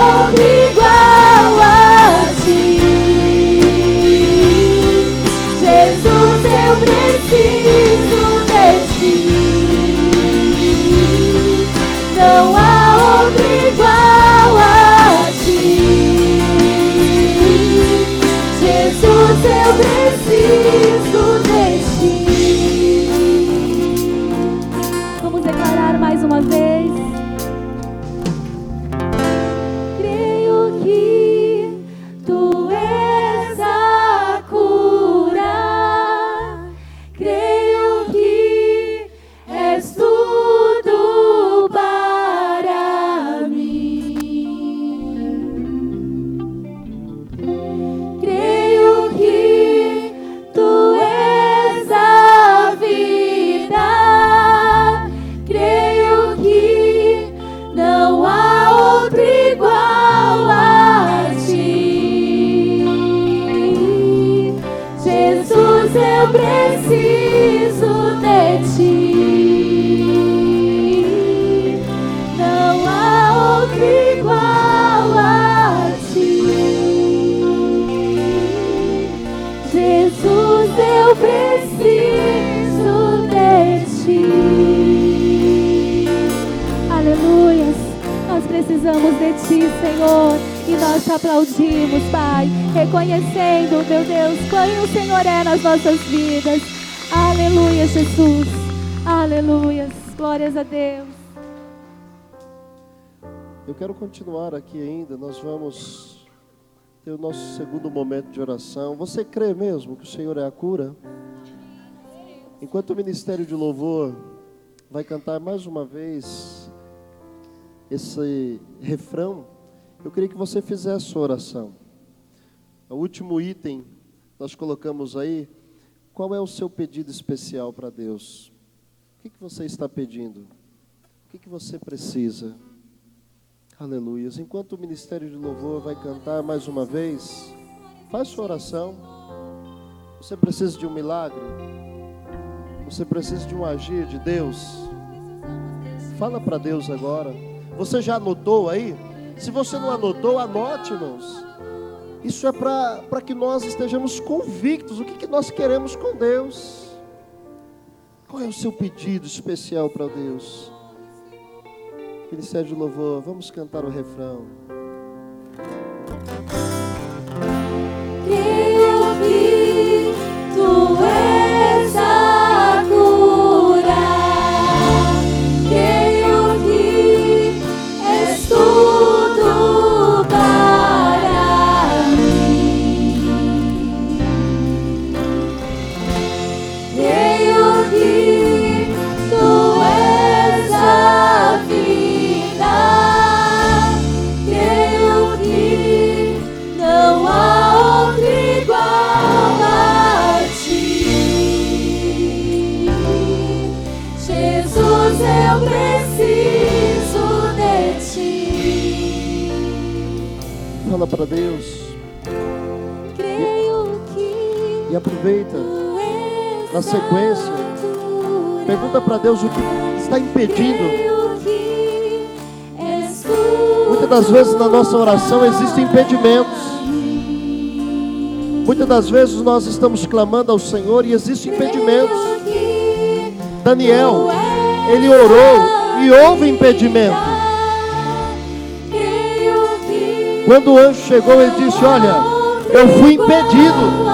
precisamos de Ti, Senhor. E nós te aplaudimos, Pai, reconhecendo, meu Deus, quem o Senhor é nas nossas vidas. Aleluia, Jesus. Aleluia. Glórias a Deus. Eu quero continuar aqui ainda. Nós vamos ter o nosso segundo momento de oração. Você crê mesmo que o Senhor é a cura? Enquanto o Ministério de Louvor vai cantar mais uma vez esse refrão, eu queria que você fizesse a oração. O último item nós colocamos aí. Qual é o seu pedido especial para Deus? O que você está pedindo? O que você precisa? Aleluia. Enquanto o Ministério de Louvor vai cantar mais uma vez, faz sua oração. Você precisa de um milagre? Você precisa de um agir de Deus? Fala para Deus agora. Você já anotou aí? Se você não anotou, anote, irmãos. Isso é para que nós estejamos convictos. O que nós queremos com Deus? Qual é o seu pedido especial para Deus? Ministério de Louvor, vamos cantar o refrão. Creio que Tu és a cura. Creio que és tudo para mim. Creio que Tu és a vida. Creio que não há outro igual a Ti. Jesus, eu preciso de Ti. Fala para Deus. Creio que E aproveita. Tu és Na sequência, a cura. pergunta para Deus o que está impedindo. Creio que és tudo Muitas das vezes na nossa oração existem impedimentos. Muitas das vezes nós estamos clamando ao Senhor e existem impedimentos. Daniel, ele orou e houve impedimento. Quando o anjo chegou, ele disse: olha, eu fui impedido.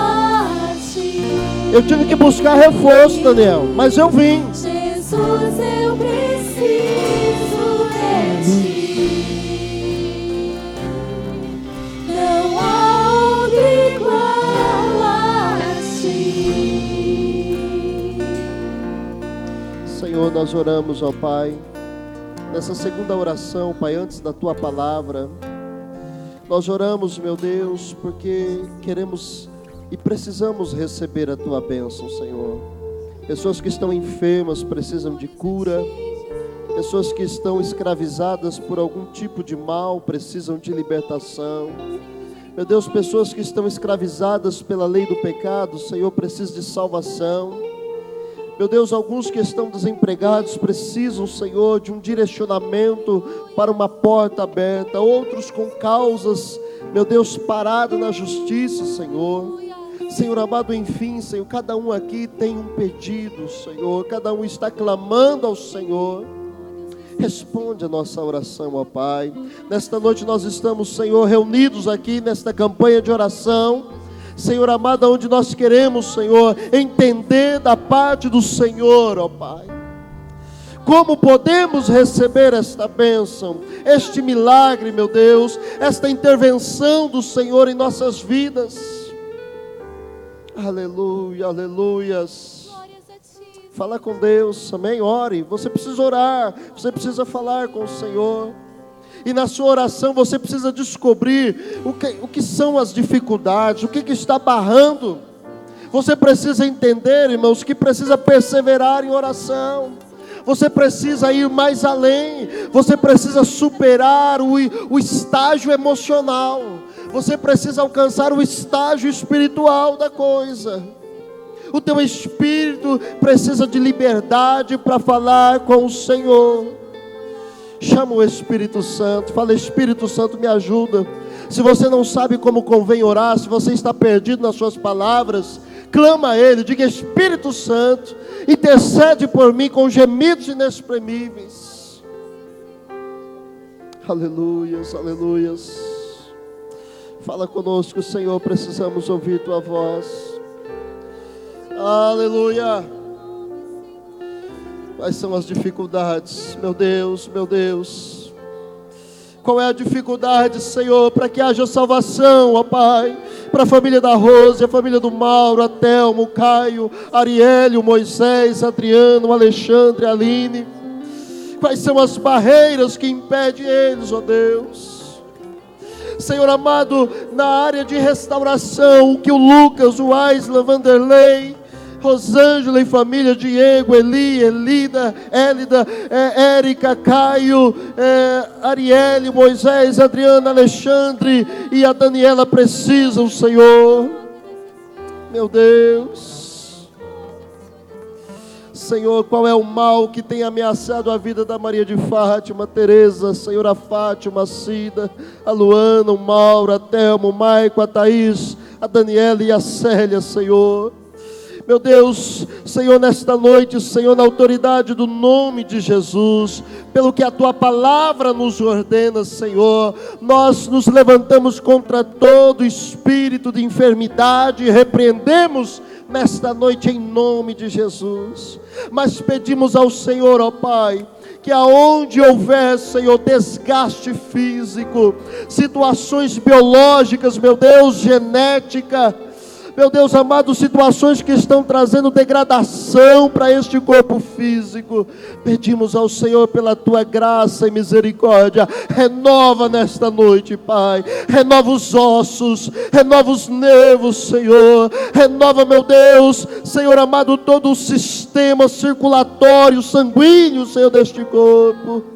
Eu tive que buscar reforço, Daniel, mas eu vim. Jesus, eu preciso de Ti. Não há outro igual a Ti. Senhor, nós oramos, ó Pai, nessa segunda oração, Pai, antes da Tua palavra. Nós oramos, meu Deus, porque queremos e precisamos receber a Tua bênção, Senhor. Pessoas que estão enfermas precisam de cura. Pessoas que estão escravizadas por algum tipo de mal precisam de libertação. Meu Deus, pessoas que estão escravizadas pela lei do pecado, Senhor, precisam de salvação. Meu Deus, alguns que estão desempregados precisam, Senhor, de um direcionamento para uma porta aberta. Outros com causas, meu Deus, parado na justiça, Senhor. Senhor amado, enfim, Senhor, cada um aqui tem um pedido, Senhor. Cada um está clamando ao Senhor. Responde a nossa oração, ó Pai. Nesta noite nós estamos, Senhor, reunidos aqui nesta campanha de oração. Senhor amado, onde nós queremos, Senhor, entender da parte do Senhor, ó Pai. Como podemos receber esta bênção, este milagre, meu Deus, esta intervenção do Senhor em nossas vidas. Aleluia, aleluias. Fala com Deus, amém? Ore, você precisa orar, você precisa falar com o Senhor. E na sua oração você precisa descobrir o que são as dificuldades, o que está barrando. Você precisa entender, irmãos, que precisa perseverar em oração. Você precisa ir mais além. Você precisa superar o estágio emocional. Você precisa alcançar o estágio espiritual da coisa. O teu espírito precisa de liberdade para falar com o Senhor. Chama o Espírito Santo, fala: Espírito Santo, me ajuda. Se você não sabe como convém orar, se você está perdido nas suas palavras, clama a Ele, diga: Espírito Santo, intercede por mim com gemidos inexprimíveis. Aleluias, aleluias. Fala conosco, Senhor, precisamos ouvir Tua voz. Aleluia. Quais são as dificuldades, meu Deus, meu Deus? Qual é a dificuldade, Senhor, para que haja salvação, ó Pai? Para a família da Rose, a família do Mauro, a Thelma, o Caio, Arielle, o Moisés, Adriano, o Alexandre, a Aline. Quais são as barreiras que impedem eles, ó Deus? Senhor amado, na área de restauração, o que o Lucas, o Aisla, Vanderlei, Rosângela e família, Diego, Eli, Elida, Élida, Érica, Caio, Arielle, Moisés, Adriana, Alexandre e a Daniela precisam, Senhor. Meu Deus. Senhor, qual é o mal que tem ameaçado a vida da Maria de Fátima, Tereza, Senhor, a Fátima, a Cida, a Luana, o Mauro, a Thelma, o Maico, a Thaís, a Daniela e a Célia, Senhor. Meu Deus, Senhor, nesta noite, Senhor, na autoridade do nome de Jesus, pelo que a Tua palavra nos ordena, Senhor, nós nos levantamos contra todo espírito de enfermidade e repreendemos nesta noite em nome de Jesus. Mas pedimos ao Senhor, ó Pai, que aonde houver, Senhor, desgaste físico, situações biológicas, meu Deus, genética, meu Deus amado, situações que estão trazendo degradação para este corpo físico, pedimos ao Senhor pela Tua graça e misericórdia, renova nesta noite, Pai, renova os ossos, renova os nervos, Senhor, renova, meu Deus, Senhor amado, todo o sistema circulatório, sanguíneo, Senhor, deste corpo.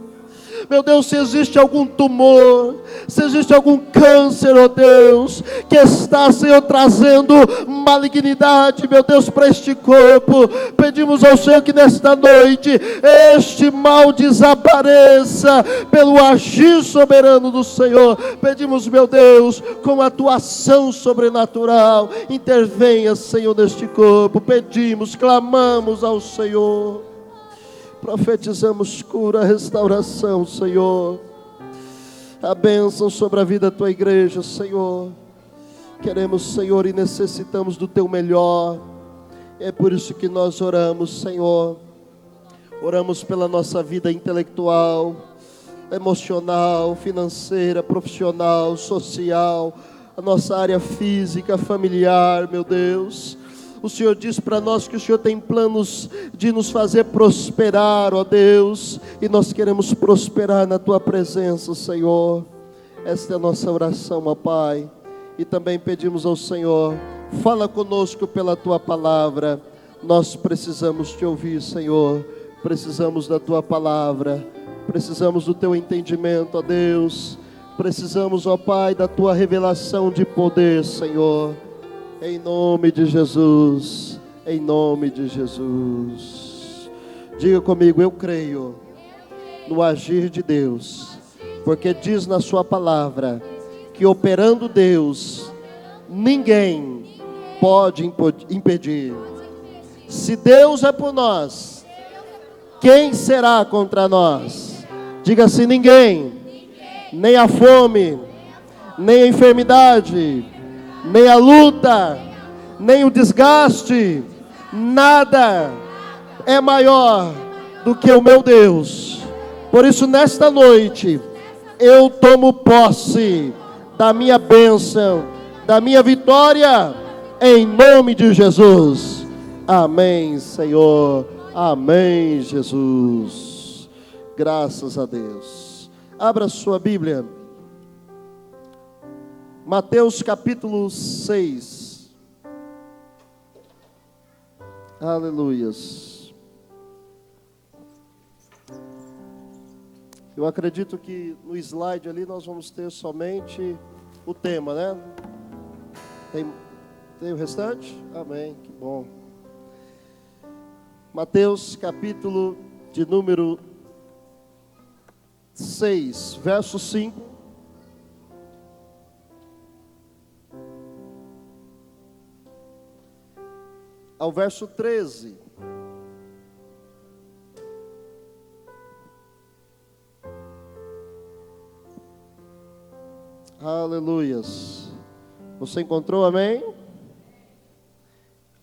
Meu Deus, se existe algum tumor, se existe algum câncer, ó Deus, que está, Senhor, trazendo malignidade, meu Deus, para este corpo, pedimos ao Senhor que nesta noite, este mal desapareça, pelo agir soberano do Senhor. Pedimos, meu Deus, com a Tua ação sobrenatural, intervenha, Senhor, neste corpo. Pedimos, clamamos ao Senhor. Profetizamos cura, restauração, Senhor. A bênção sobre a vida da Tua igreja, Senhor. Queremos, Senhor, e necessitamos do Teu melhor. É por isso que nós oramos, Senhor. Oramos pela nossa vida intelectual, emocional, financeira, profissional, social, a nossa área física, familiar, meu Deus. O Senhor diz para nós que o Senhor tem planos de nos fazer prosperar, ó Deus, e nós queremos prosperar na Tua presença, Senhor. Esta é a nossa oração, ó Pai, e também pedimos ao Senhor, fala conosco pela Tua palavra. Nós precisamos Te ouvir, Senhor, precisamos da Tua palavra, precisamos do Teu entendimento, ó Deus, precisamos, ó Pai, da Tua revelação de poder, Senhor. Em nome de Jesus, em nome de Jesus. Diga comigo, eu creio no agir de Deus, porque diz na Sua palavra que operando Deus, ninguém pode impedir. Se Deus é por nós, quem será contra nós? Diga assim, ninguém, nem a fome, nem a enfermidade, nem a luta, nem o desgaste, nada é maior do que o meu Deus. Por isso, nesta noite, eu tomo posse da minha bênção, da minha vitória, em nome de Jesus. Amém, Senhor. Amém, Jesus. Graças a Deus. Abra sua Bíblia. Mateus capítulo 6. Aleluias. Eu acredito que no slide ali nós vamos ter somente o tema, né? Tem o restante? Amém, que bom. Mateus capítulo de número 6, verso 5. Ao verso 13. Aleluias. Você encontrou, amém?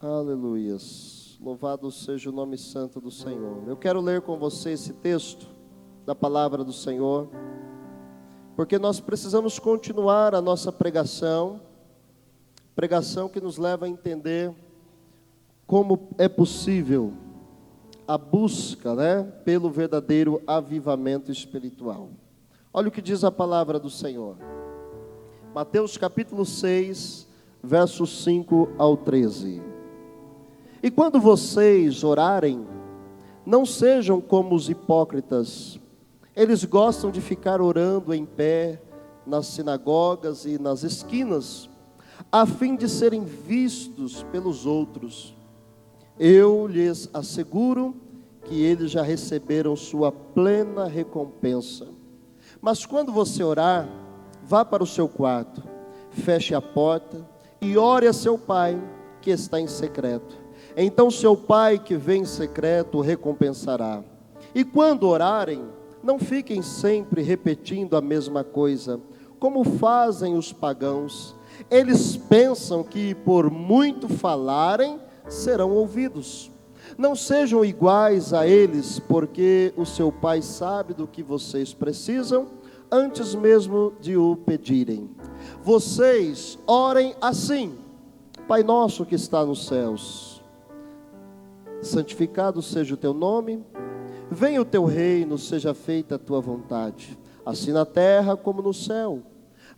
Aleluias. Louvado seja o nome santo do Senhor. Eu quero ler com você esse texto da palavra do Senhor, porque nós precisamos continuar a nossa pregação que nos leva a entender como é possível a busca, pelo verdadeiro avivamento espiritual. Olha o que diz a palavra do Senhor. Mateus capítulo 6, versos 5 ao 13. E quando vocês orarem, não sejam como os hipócritas. Eles gostam de ficar orando em pé nas sinagogas e nas esquinas, a fim de serem vistos pelos outros. Eu lhes asseguro que eles já receberam sua plena recompensa. Mas quando você orar, vá para o seu quarto, feche a porta e ore a seu pai que está em secreto. Então seu pai que vem em secreto o recompensará. E quando orarem, não fiquem sempre repetindo a mesma coisa, como fazem os pagãos. Eles pensam que por muito falarem, serão ouvidos. Não sejam iguais a eles, porque o seu pai sabe do que vocês precisam, antes mesmo de o pedirem. Vocês orem assim: Pai nosso que está nos céus, santificado seja o teu nome, venha o teu reino, seja feita a tua vontade, assim na terra como no céu.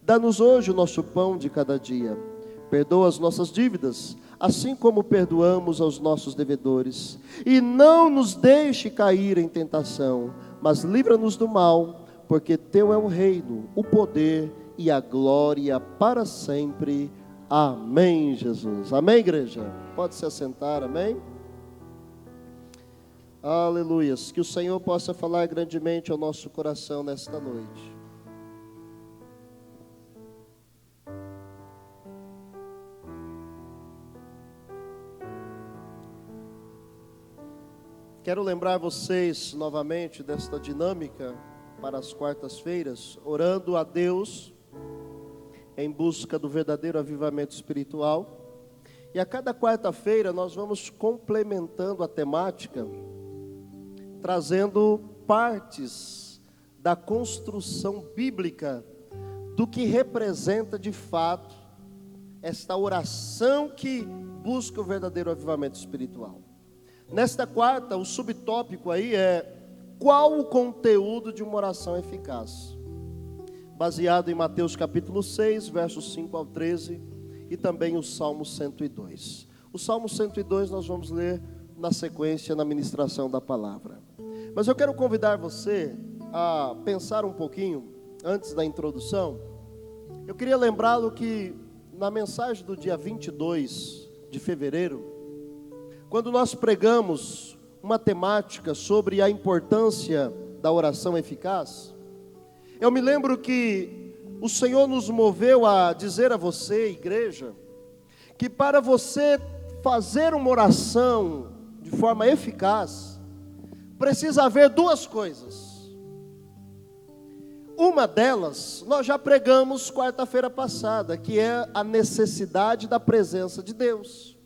Dá-nos hoje o nosso pão de cada dia. Perdoa as nossas dívidas, assim como perdoamos aos nossos devedores. E não nos deixe cair em tentação, mas livra-nos do mal, porque teu é o reino, o poder e a glória para sempre. Amém, Jesus. Amém, igreja? Pode se assentar, amém? Aleluias. Que o Senhor possa falar grandemente ao nosso coração nesta noite. Quero lembrar vocês novamente desta dinâmica para as quartas-feiras, orando a Deus em busca do verdadeiro avivamento espiritual. E a cada quarta-feira nós vamos complementando a temática, trazendo partes da construção bíblica do que representa de fato esta oração que busca o verdadeiro avivamento espiritual. Nesta quarta, o subtópico aí é: qual o conteúdo de uma oração eficaz? Baseado em Mateus capítulo 6, versos 5 ao 13, e também o Salmo 102. O Salmo 102 nós vamos ler na sequência, na ministração da palavra. Mas eu quero convidar você a pensar um pouquinho, antes da introdução. Eu queria lembrá-lo que na mensagem do dia 22 de fevereiro, quando nós pregamos uma temática sobre a importância da oração eficaz, eu me lembro que o Senhor nos moveu a dizer a você, igreja, que para você fazer uma oração de forma eficaz, precisa haver duas coisas. Uma delas, nós já pregamos quarta-feira passada, que é a necessidade da presença de Deus.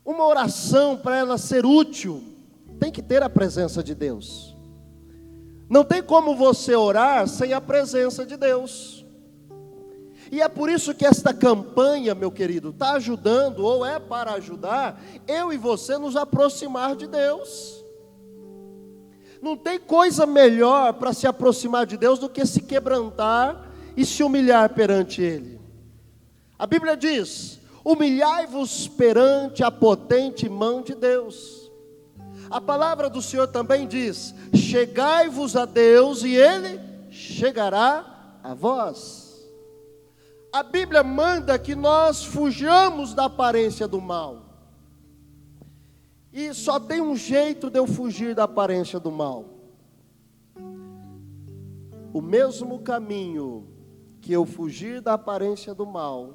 Uma oração, para ela ser útil, tem que ter a presença de Deus. Não tem como você orar sem a presença de Deus. E é por isso que esta campanha, meu querido, está ajudando, ou é para ajudar, eu e você nos aproximar de Deus. Não tem coisa melhor para se aproximar de Deus do que se quebrantar e se humilhar perante Ele. A Bíblia diz: humilhai-vos perante a potente mão de Deus. A palavra do Senhor também diz: chegai-vos a Deus e Ele chegará a vós. A Bíblia manda que nós fujamos da aparência do mal. E só tem um jeito de eu fugir da aparência do mal. O mesmo caminho que eu fugir da aparência do mal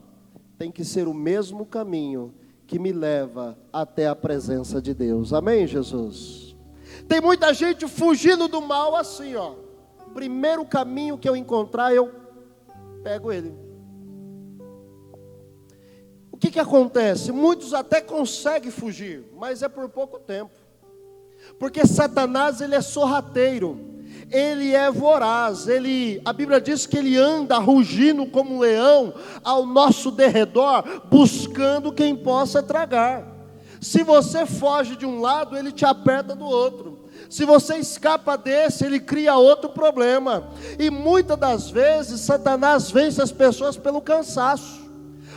tem que ser o mesmo caminho que me leva até a presença de Deus. Amém, Jesus? Tem muita gente fugindo do mal assim, ó. Primeiro caminho que eu encontrar, eu pego ele. O que acontece? Muitos até conseguem fugir, mas é por pouco tempo. Porque Satanás, ele é sorrateiro, ele é voraz, a Bíblia diz que ele anda rugindo como um leão ao nosso derredor, buscando quem possa tragar. Se você foge de um lado, ele te aperta do outro. Se você escapa desse, ele cria outro problema. E muitas das vezes, Satanás vence as pessoas pelo cansaço.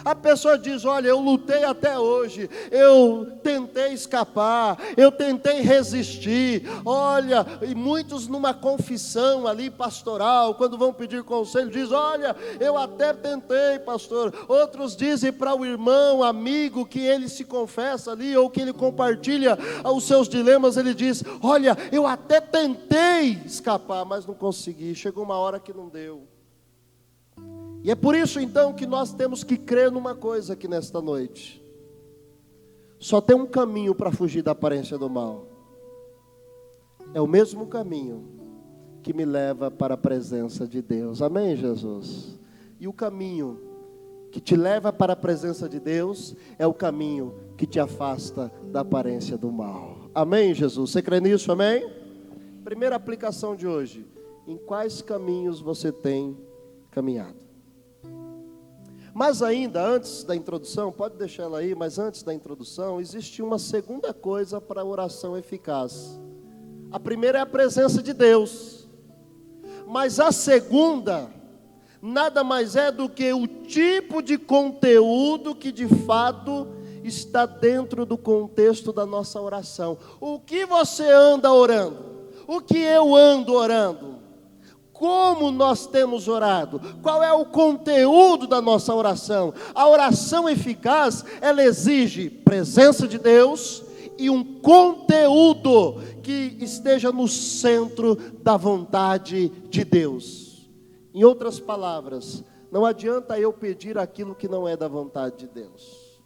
A pessoa diz: olha, eu lutei até hoje, eu tentei escapar, eu tentei resistir. Olha, e muitos numa confissão ali pastoral, quando vão pedir conselho, diz: olha, eu até tentei, pastor. Outros dizem para o irmão, amigo, que ele se confessa ali, ou que ele compartilha os seus dilemas, ele diz: olha, eu até tentei escapar, mas não consegui, chegou uma hora que não deu. E é por isso então que nós temos que crer numa coisa aqui nesta noite: só tem um caminho para fugir da aparência do mal. É o mesmo caminho que me leva para a presença de Deus. Amém, Jesus? E o caminho que te leva para a presença de Deus é o caminho que te afasta da aparência do mal. Amém, Jesus? Você crê nisso? Amém? Primeira aplicação de hoje: em quais caminhos você tem caminhado? Mas ainda, antes da introdução, pode deixar ela aí, mas antes da introdução, existe uma segunda coisa para a oração eficaz. A primeira é a presença de Deus. Mas a segunda, nada mais é do que o tipo de conteúdo que de fato está dentro do contexto da nossa oração. O que você anda orando? O que eu ando orando? Como nós temos orado? Qual é o conteúdo da nossa oração? A oração eficaz, ela exige presença de Deus e um conteúdo que esteja no centro da vontade de Deus. Em outras palavras, não adianta eu pedir aquilo que não é da vontade de Deus.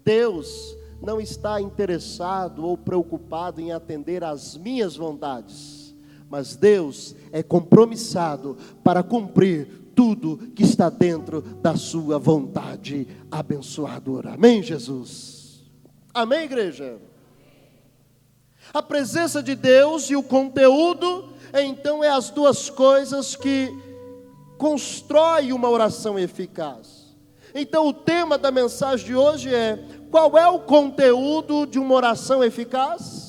Deus não está interessado ou preocupado em atender às minhas vontades. Mas Deus é compromissado para cumprir tudo que está dentro da sua vontade abençoadora. Amém, Jesus? Amém, igreja? A presença de Deus e o conteúdo, então, é as duas coisas que constroem uma oração eficaz. Então, o tema da mensagem de hoje é: qual é o conteúdo de uma oração eficaz?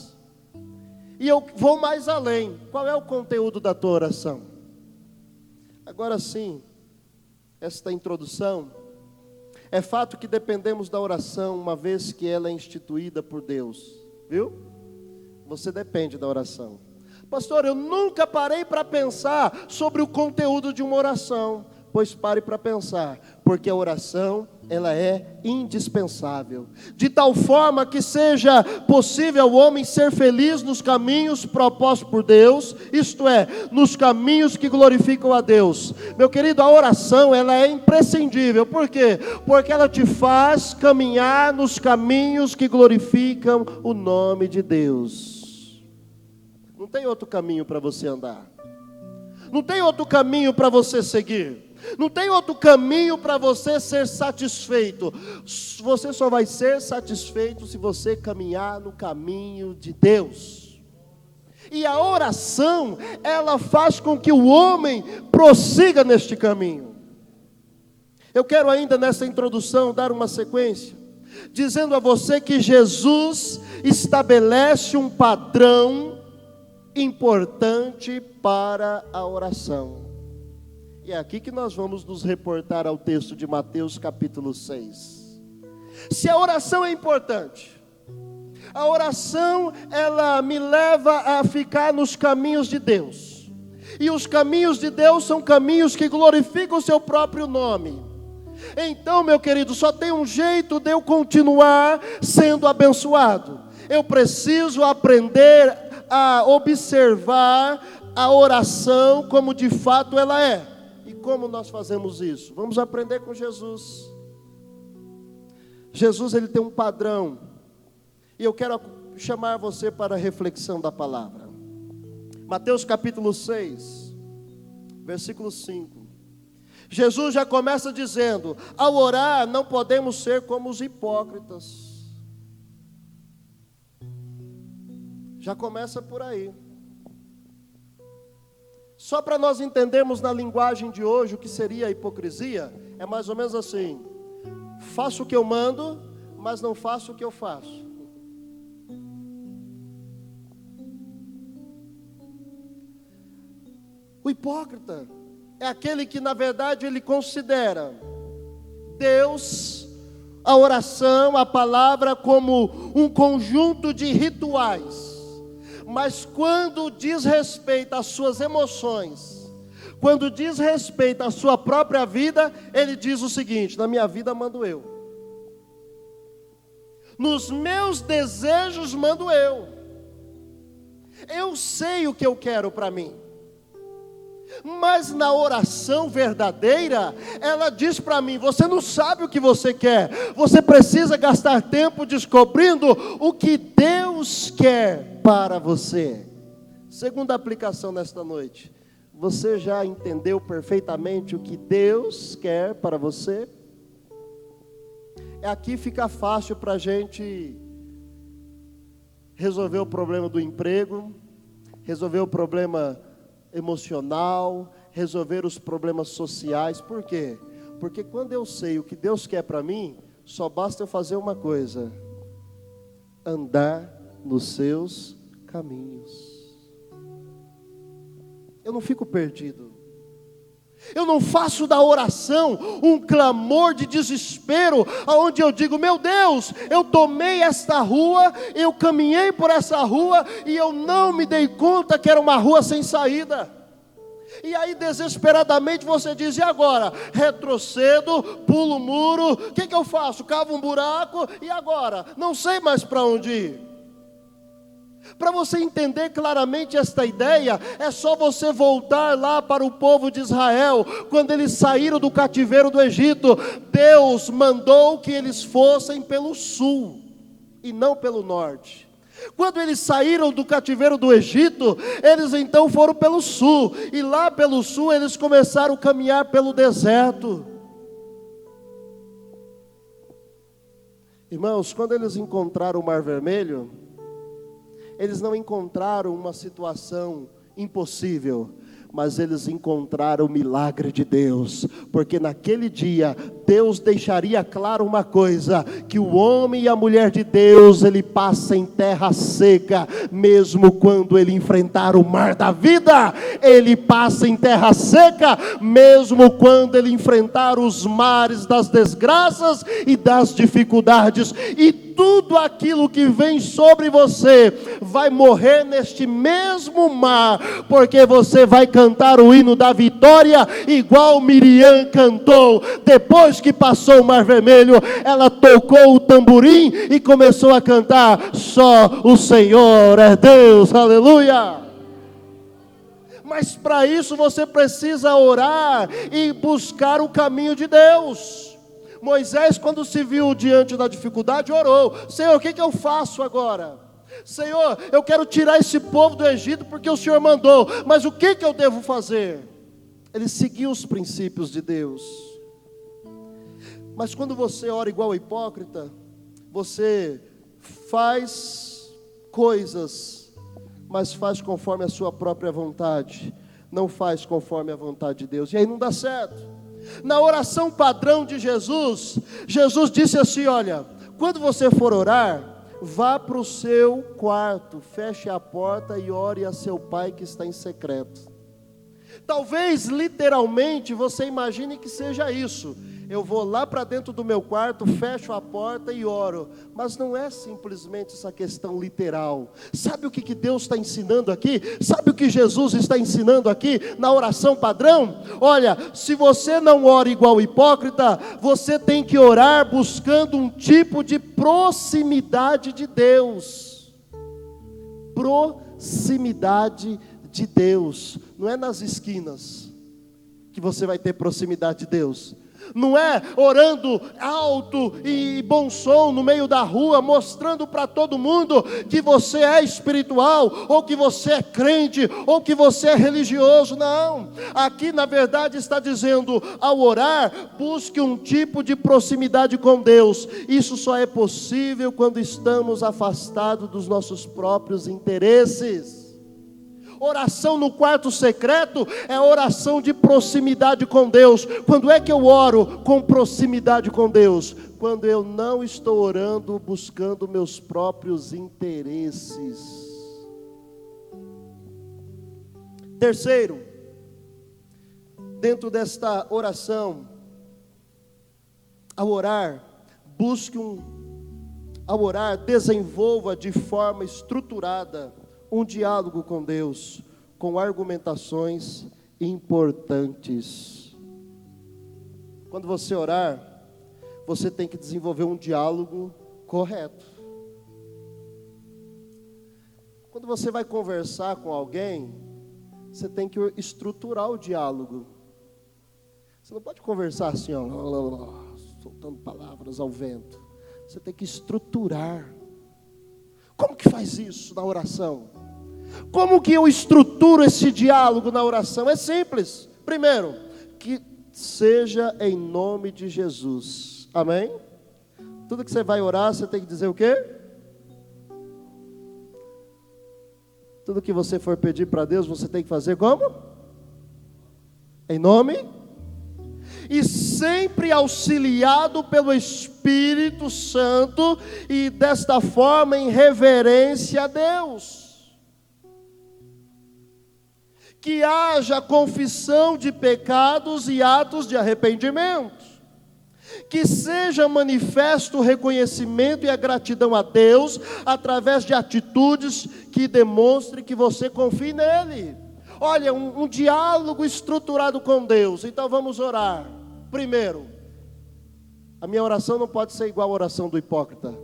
E eu vou mais além. Qual é o conteúdo da tua oração? Agora sim, esta introdução, é fato que dependemos da oração, uma vez que ela é instituída por Deus, viu? Você depende da oração. Pastor, eu nunca parei para pensar sobre o conteúdo de uma oração. Pois pare para pensar, porque a oração, ela é indispensável, de tal forma que seja possível ao homem ser feliz nos caminhos propostos por Deus, isto é, nos caminhos que glorificam a Deus. Meu querido, a oração, ela é imprescindível. Por quê? Porque ela te faz caminhar nos caminhos que glorificam o nome de Deus. Não tem outro caminho para você andar, não tem outro caminho para você seguir, não tem outro caminho para você ser satisfeito. Você só vai ser satisfeito se você caminhar no caminho de Deus. E a oração, ela faz com que o homem prossiga neste caminho. Eu quero ainda nessa introdução dar uma sequência, dizendo a você que Jesus estabelece um padrão importante para a oração. E é aqui que nós vamos nos reportar ao texto de Mateus capítulo 6. Se a oração é importante, a oração, ela me leva a ficar nos caminhos de Deus. E os caminhos de Deus são caminhos que glorificam o seu próprio nome. Então, meu querido, só tem um jeito de eu continuar sendo abençoado. Eu preciso aprender a observar a oração como de fato ela é. E como nós fazemos isso? Vamos aprender com Jesus. Jesus, ele tem um padrão. E eu quero chamar você para a reflexão da palavra. Mateus capítulo 6, versículo 5. Jesus já começa dizendo: ao orar não podemos ser como os hipócritas. Já começa por aí. Só para nós entendermos na linguagem de hoje o que seria a hipocrisia, é mais ou menos assim: faço o que eu mando, mas não faço o que eu faço. O hipócrita é aquele que, na verdade, ele considera Deus, a oração, a palavra, como um conjunto de rituais. Mas quando diz respeito às suas emoções, quando diz respeito à sua própria vida, ele diz o seguinte: na minha vida mando eu. Nos meus desejos mando eu. Eu sei o que eu quero para mim. Mas na oração verdadeira, ela diz para mim: você não sabe o que você quer. Você precisa gastar tempo descobrindo o que Deus quer para você. Segunda aplicação nesta noite: você já entendeu perfeitamente o que Deus quer para você? Aqui fica fácil para a gente resolver o problema do emprego, resolver o problema emocional, resolver os problemas sociais. Por quê? Porque quando eu sei o que Deus quer para mim, só basta eu fazer uma coisa: andar nos seus caminhos. Eu não fico perdido. Eu não faço da oração um clamor de desespero, onde eu digo: meu Deus, eu tomei esta rua, eu caminhei por essa rua e eu não me dei conta que era uma rua sem saída. E aí desesperadamente você diz: e agora? Retrocedo, pulo o muro, o que eu faço? Cavo um buraco, e agora? Não sei mais para onde ir. Para você entender claramente esta ideia, é só você voltar lá para o povo de Israel. Quando eles saíram do cativeiro do Egito, Deus mandou que eles fossem pelo sul e não pelo norte. Quando eles saíram do cativeiro do Egito, eles então foram pelo sul, e lá pelo sul eles começaram a caminhar pelo deserto. Irmãos, quando eles encontraram o Mar Vermelho, eles não encontraram uma situação impossível, mas eles encontraram o milagre de Deus, porque naquele dia Deus deixaria claro uma coisa: que o homem e a mulher de Deus, ele passa em terra seca, mesmo quando ele enfrentar o mar da vida, ele passa em terra seca, mesmo quando ele enfrentar os mares das desgraças e das dificuldades, e tudo aquilo que vem sobre você vai morrer neste mesmo mar, porque você vai cantar o hino da vitória, igual Miriam cantou. Depois que passou o Mar Vermelho, ela tocou o tamborim e começou a cantar: só o Senhor é Deus, aleluia. Mas para isso você precisa orar e buscar o caminho de Deus. Moisés, quando se viu diante da dificuldade, orou: Senhor, o que eu faço agora? Senhor, eu quero tirar esse povo do Egito porque o Senhor mandou, mas o que eu devo fazer? Ele seguiu os princípios de Deus. Mas quando você ora igual hipócrita, você faz coisas, mas faz conforme a sua própria vontade, não faz conforme a vontade de Deus, e aí não dá certo. Na oração padrão de Jesus, Jesus disse assim: olha, quando você for orar, vá para o seu quarto, feche a porta e ore a seu pai que está em secreto. Talvez literalmente você imagine que seja isso: eu vou lá para dentro do meu quarto, fecho a porta e oro. Mas não é simplesmente essa questão literal. Sabe o que Deus está ensinando aqui? Sabe o que Jesus está ensinando aqui na oração padrão? Olha, se você não ora igual hipócrita, você tem que orar buscando um tipo de proximidade de Deus. Proximidade de Deus. Não é nas esquinas que você vai ter proximidade de Deus. Não é orando alto e bom som no meio da rua, mostrando para todo mundo que você é espiritual, ou que você é crente, ou que você é religioso. Não, aqui na verdade está dizendo, ao orar, busque um tipo de proximidade com Deus. Isso só é possível quando estamos afastados dos nossos próprios interesses. Oração no quarto secreto é oração de proximidade com Deus. Quando é que eu oro com proximidade com Deus? Quando eu não estou orando buscando meus próprios interesses. Terceiro, dentro desta oração, ao orar, desenvolva de forma estruturada um diálogo com Deus, com argumentações importantes. Quando você orar, você tem que desenvolver um diálogo correto. Quando você vai conversar com alguém, você tem que estruturar o diálogo. Você não pode conversar assim, soltando palavras ao vento. Você tem que estruturar. Como que faz isso na oração? Como que eu estruturo esse diálogo na oração? É simples. Primeiro, que seja em nome de Jesus. Amém? Tudo que você vai orar, você tem que dizer o quê? Tudo que você for pedir para Deus, você tem que fazer como? Em nome? E sempre auxiliado pelo Espírito Santo, e desta forma em reverência a Deus. Que haja confissão de pecados e atos de arrependimento. Que seja manifesto o reconhecimento e a gratidão a Deus, através de atitudes que demonstrem que você confia nele. Olha, um diálogo estruturado com Deus. Então vamos orar. Primeiro, a minha oração não pode ser igual à oração do hipócrita.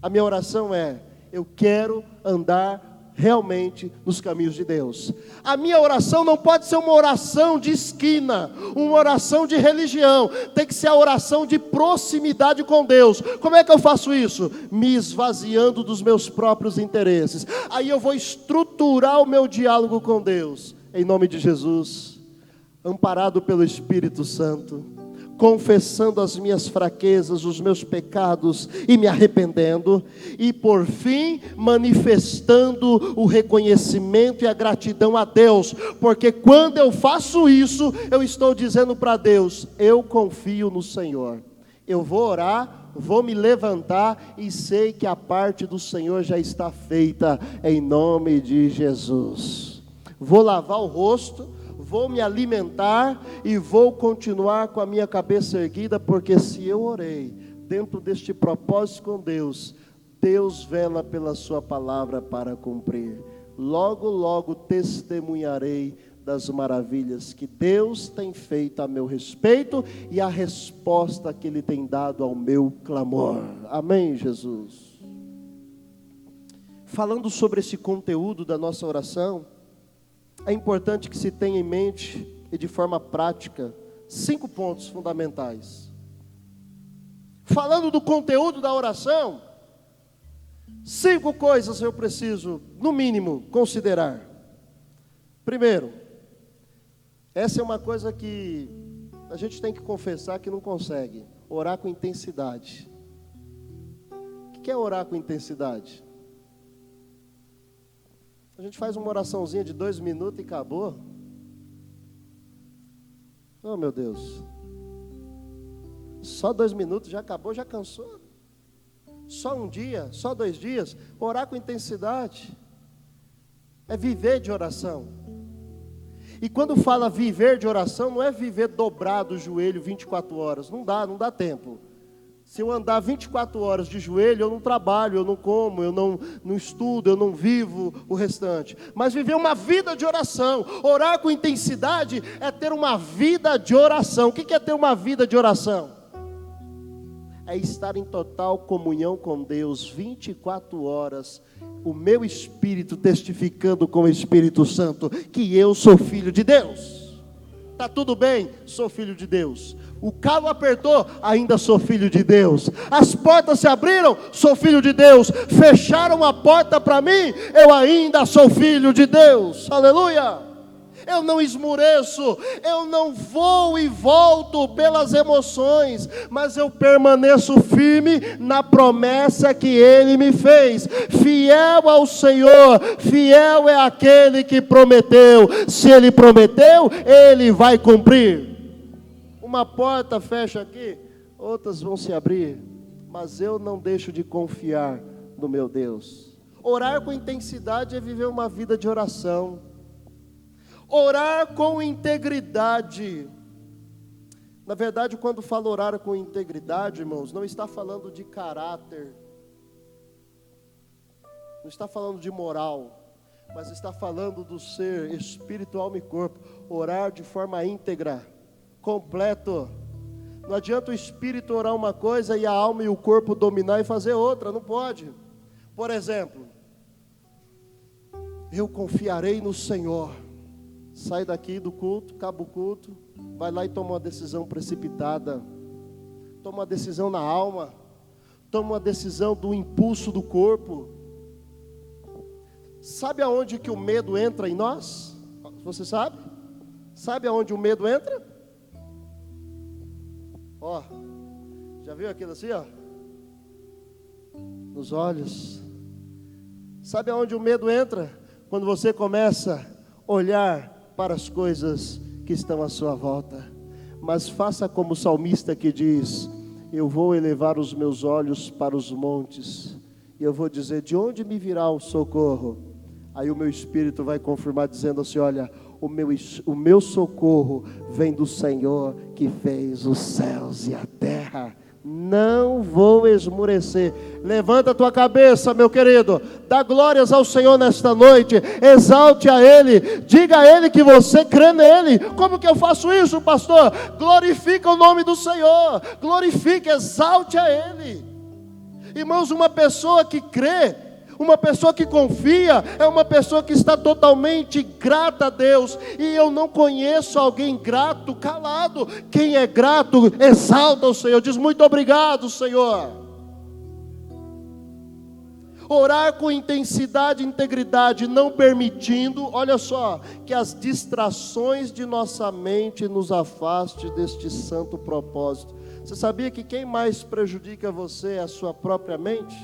A minha oração é: eu quero andar realmente nos caminhos de Deus. A minha oração não pode ser uma oração de esquina, uma oração de religião. Tem que ser a oração de proximidade com Deus. Como é que eu faço isso? Me esvaziando dos meus próprios interesses. Aí eu vou estruturar o meu diálogo com Deus, em nome de Jesus, amparado pelo Espírito Santo, confessando as minhas fraquezas, os meus pecados e me arrependendo, e por fim manifestando o reconhecimento e a gratidão a Deus, porque quando eu faço isso, eu estou dizendo para Deus: eu confio no Senhor, eu vou orar, vou me levantar e sei que a parte do Senhor já está feita, em nome de Jesus. Vou lavar o rosto, vou me alimentar e vou continuar com a minha cabeça erguida, porque se eu orei dentro deste propósito com Deus, Deus vela pela sua palavra para cumprir. Logo, logo testemunharei das maravilhas que Deus tem feito a meu respeito e a resposta que Ele tem dado ao meu clamor. Amém, Jesus? Falando sobre esse conteúdo da nossa oração, é importante que se tenha em mente e de forma prática 5 pontos fundamentais. Falando do conteúdo da oração, 5 coisas eu preciso, no mínimo, considerar. Primeiro, essa é uma coisa que a gente tem que confessar que não consegue: orar com intensidade. O que é orar com intensidade? A gente faz uma oraçãozinha de 2 minutos e acabou. Oh, meu Deus. Só 2 minutos, já acabou, já cansou. Só um dia, só 2 dias. Orar com intensidade é viver de oração. E quando fala viver de oração, não é viver dobrado o joelho 24 horas. Não dá tempo. Se eu andar 24 horas de joelho, eu não trabalho, eu não como, eu não estudo, eu não vivo o restante. Mas viver uma vida de oração, orar com intensidade, é ter uma vida de oração. O que é ter uma vida de oração? É estar em total comunhão com Deus, 24 horas, o meu espírito testificando com o Espírito Santo, que eu sou filho de Deus. Está tudo bem? Sou filho de Deus. O calo apertou, ainda sou filho de Deus. As portas se abriram, sou filho de Deus. Fecharam a porta para mim, eu ainda sou filho de Deus. Aleluia! Eu não esmoreço, eu não vou e volto pelas emoções, mas eu permaneço firme na promessa que Ele me fez. Fiel ao Senhor, fiel é aquele que prometeu. Se Ele prometeu, Ele vai cumprir. Uma porta fecha aqui, outras vão se abrir, mas eu não deixo de confiar no meu Deus. Orar com intensidade é viver uma vida de oração. Orar com integridade. Na verdade, quando falo orar com integridade, irmãos, não está falando de caráter, não está falando de moral, mas está falando do ser espírito, alma e corpo. Orar de forma íntegra, completo. Não adianta o espírito orar uma coisa e a alma e o corpo dominar e fazer outra, não pode. Por exemplo, eu confiarei no Senhor. Sai daqui do culto, acaba o culto, vai lá e toma uma decisão precipitada, toma uma decisão na alma, toma uma decisão do impulso do corpo. Sabe aonde que o medo entra em nós? Você sabe? Sabe aonde o medo entra? Ó, já viu aquilo assim, ó? Nos olhos. Sabe aonde o medo entra? Quando você começa a olhar para as coisas que estão à sua volta. Mas faça como o salmista que diz: eu vou elevar os meus olhos para os montes, e eu vou dizer, de onde me virá o socorro? Aí o meu espírito vai confirmar dizendo assim, olha, o meu socorro vem do Senhor que fez os céus e a terra. Não vou esmurecer. Levanta a tua cabeça, meu querido, dá glórias ao Senhor nesta noite, exalte a Ele, diga a Ele que você crê nele. Como que eu faço isso, pastor? Glorifica o nome do Senhor, glorifica, exalte a Ele. Irmãos, uma pessoa que crê, uma pessoa que confia, é uma pessoa que está totalmente grata a Deus. E eu não conheço alguém grato, calado. Quem é grato, exalta o Senhor, diz muito obrigado, Senhor. Orar com intensidade e integridade, não permitindo, olha só, que as distrações de nossa mente nos afaste deste santo propósito. Você sabia que quem mais prejudica você é a sua própria mente?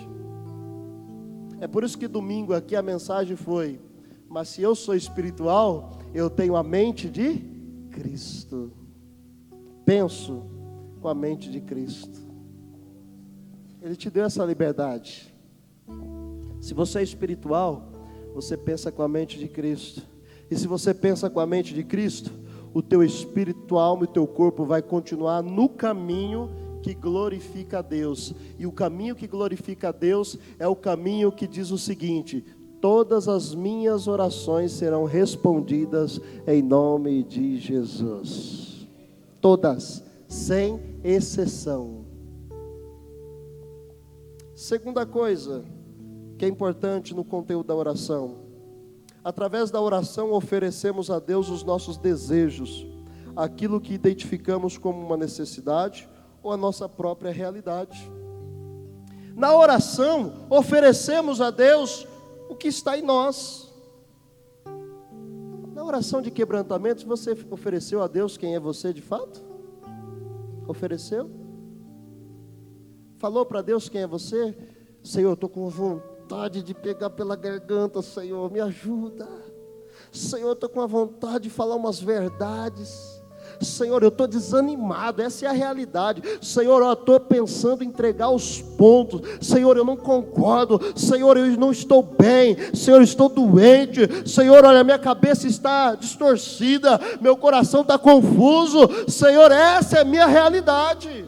É por isso que domingo aqui a mensagem foi: mas se eu sou espiritual, eu tenho a mente de Cristo. Penso com a mente de Cristo. Ele te deu essa liberdade. Se você é espiritual, você pensa com a mente de Cristo. E se você pensa com a mente de Cristo, o teu espírito, tua alma e teu corpo vai continuar no caminho que glorifica a Deus. E o caminho que glorifica a Deus é o caminho que diz o seguinte: todas as minhas orações serão respondidas em nome de Jesus. Todas, sem exceção. Segunda coisa que é importante no conteúdo da oração: através da oração oferecemos a Deus os nossos desejos, aquilo que identificamos como uma necessidade ou a nossa própria realidade. Na oração, oferecemos a Deus o que está em nós. Na oração de quebrantamento, você ofereceu a Deus quem é você de fato? Ofereceu? Falou para Deus quem é você? Senhor, eu estou com vontade de pegar pela garganta, Senhor, me ajuda. Senhor, eu estou com a vontade de falar umas verdades. Senhor, eu estou desanimado, essa é a realidade. Senhor, eu estou pensando em entregar os pontos. Senhor, eu não concordo. Senhor, eu não estou bem. Senhor, eu estou doente. Senhor, olha, minha cabeça está distorcida, meu coração está confuso. Senhor, essa é a minha realidade.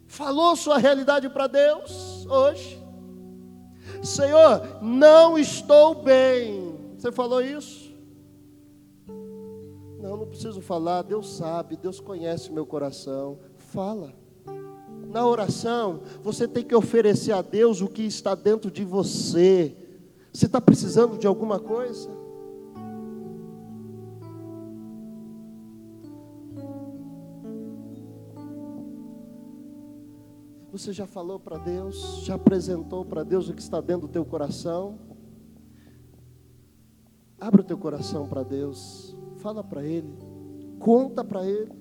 Falou sua realidade para Deus hoje? Senhor, não estou bem. Você falou isso? Não preciso falar, Deus sabe, Deus conhece meu coração. Fala. Na oração, você tem que oferecer a Deus o que está dentro de você. Você está precisando de alguma coisa? Você já falou para Deus? Já apresentou para Deus o que está dentro do teu coração? Abra o teu coração para Deus. Fala para Ele. Conta para Ele.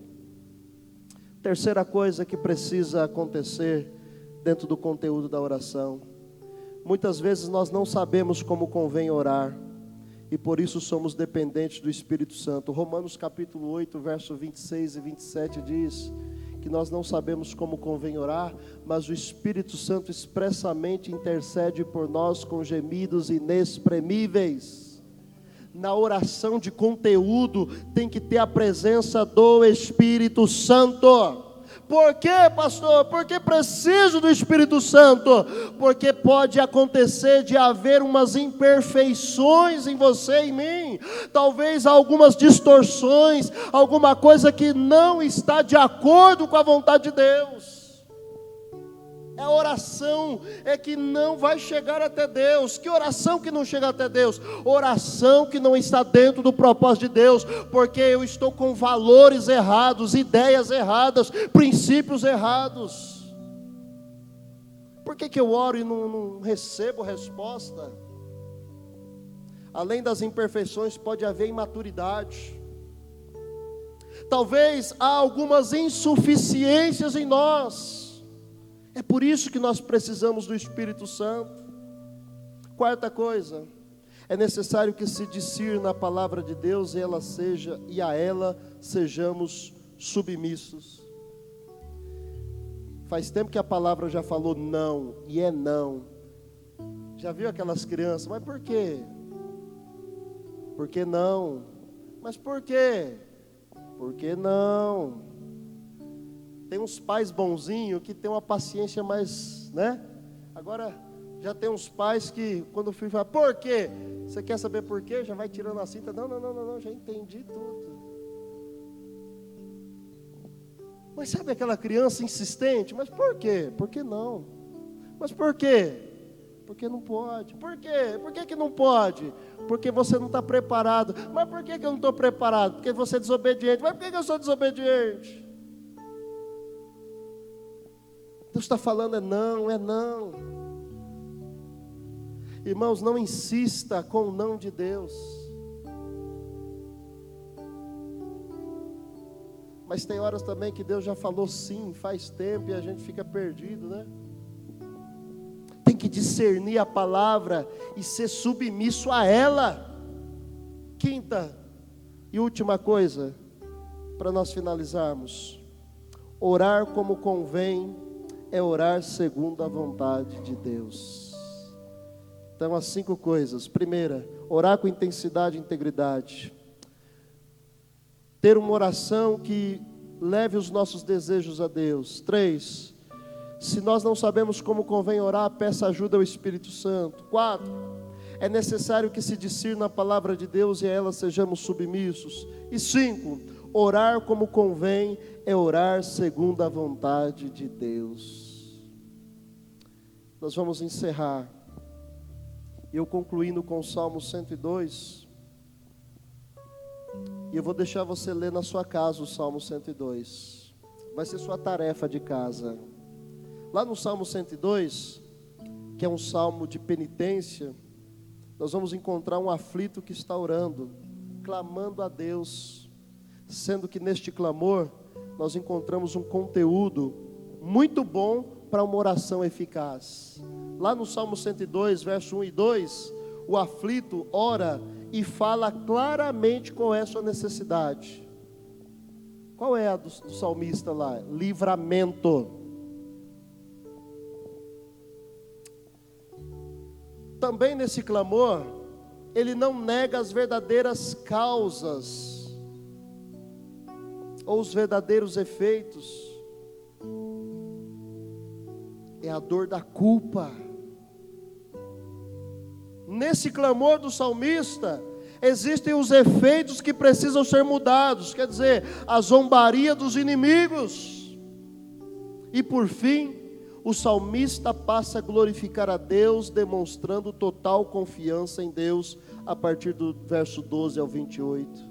Terceira coisa que precisa acontecer dentro do conteúdo da oração. Muitas vezes nós não sabemos como convém orar. E por isso somos dependentes do Espírito Santo. Romanos capítulo 8, verso 26 e 27 diz que nós não sabemos como convém orar, mas o Espírito Santo expressamente intercede por nós com gemidos inexprimíveis. Na oração de conteúdo tem que ter a presença do Espírito Santo. Por quê, pastor? Porque preciso do Espírito Santo. Porque pode acontecer de haver umas imperfeições em você e em mim. Talvez algumas distorções, alguma coisa que não está de acordo com a vontade de Deus. É a oração é que não vai chegar até Deus. Que oração que não chega até Deus? Oração que não está dentro do propósito de Deus, porque eu estou com valores errados, ideias erradas, princípios errados. Por que eu oro e não recebo resposta? Além das imperfeições, pode haver imaturidade. Talvez há algumas insuficiências em nós. É por isso que nós precisamos do Espírito Santo. Quarta coisa, é necessário que se discirna a palavra de Deus e a ela sejamos submissos. Faz tempo que a palavra já falou não, e é não. Já viu aquelas crianças? Mas por quê? Por que não? Mas por quê? Por que não? Tem uns pais bonzinhos que tem uma paciência mais, né? Agora, já tem uns pais que, quando o filho fala, por quê? Você quer saber por quê? Já vai tirando a cinta. Não, já entendi tudo. Mas sabe aquela criança insistente? Mas por quê? Por que não? Mas por quê? Porque não pode. Por quê? Por que não pode? Porque você não está preparado. Mas por que eu não estou preparado? Porque você é desobediente. Mas por que eu sou desobediente? Deus está falando é não. Irmãos, não insista com o não de Deus. Mas tem horas também que Deus já falou sim, faz tempo, e a gente fica perdido, né? Tem que discernir a palavra e ser submisso a ela. Quinta e última coisa, para nós finalizarmos. Orar como convém é orar segundo a vontade de Deus. Então, as 5 coisas. Primeira, orar com intensidade e integridade. Ter uma oração que leve os nossos desejos a Deus. 3, se nós não sabemos como convém orar, peça ajuda ao Espírito Santo. 4, é necessário que se discirna a palavra de Deus e a ela sejamos submissos. E 5, orar como convém é orar segundo a vontade de Deus. Nós vamos encerrar. Eu concluindo com o Salmo 102. E eu vou deixar você ler na sua casa o Salmo 102. Vai ser sua tarefa de casa. Lá no Salmo 102, que é um salmo de penitência, nós vamos encontrar um aflito que está orando, clamando a Deus. Sendo que neste clamor, nós encontramos um conteúdo muito bom para uma oração eficaz. Lá no Salmo 102, verso 1 e 2, o aflito ora e fala claramente qual é a sua necessidade. Qual é a do salmista lá? Livramento. Também nesse clamor, ele não nega as verdadeiras causas ou os verdadeiros efeitos. É a dor da culpa. Nesse clamor do salmista, existem os efeitos que precisam ser mudados, quer dizer, a zombaria dos inimigos. E por fim, o salmista passa a glorificar a Deus, demonstrando total confiança em Deus, a partir do verso 12 ao 28.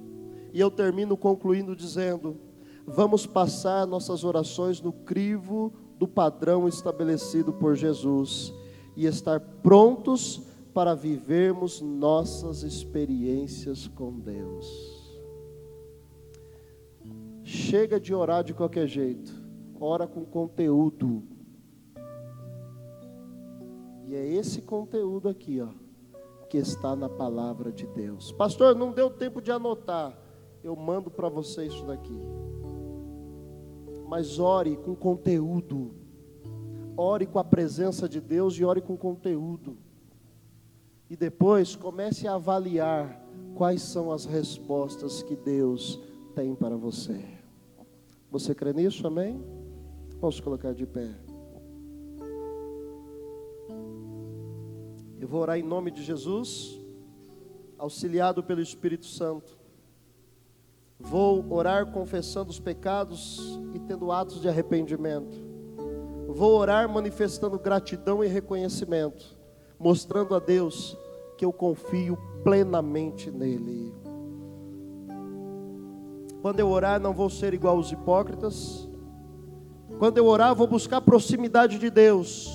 E eu termino concluindo dizendo: vamos passar nossas orações no crivo do padrão estabelecido por Jesus e estar prontos para vivermos nossas experiências com Deus. Chega de orar de qualquer jeito, ora com conteúdo. E é esse conteúdo aqui, ó, que está na palavra de Deus. Pastor, não deu tempo de anotar. Eu mando para você isso daqui. Mas ore com conteúdo. Ore com a presença de Deus e ore com conteúdo. E depois comece a avaliar quais são as respostas que Deus tem para você. Você crê nisso, amém? Posso colocar de pé? Eu vou orar em nome de Jesus, auxiliado pelo Espírito Santo. Vou orar confessando os pecados e tendo atos de arrependimento. Vou orar manifestando gratidão e reconhecimento, mostrando a Deus que eu confio plenamente nele. Quando eu orar, não vou ser igual aos hipócritas. Quando eu orar, vou buscar proximidade de Deus.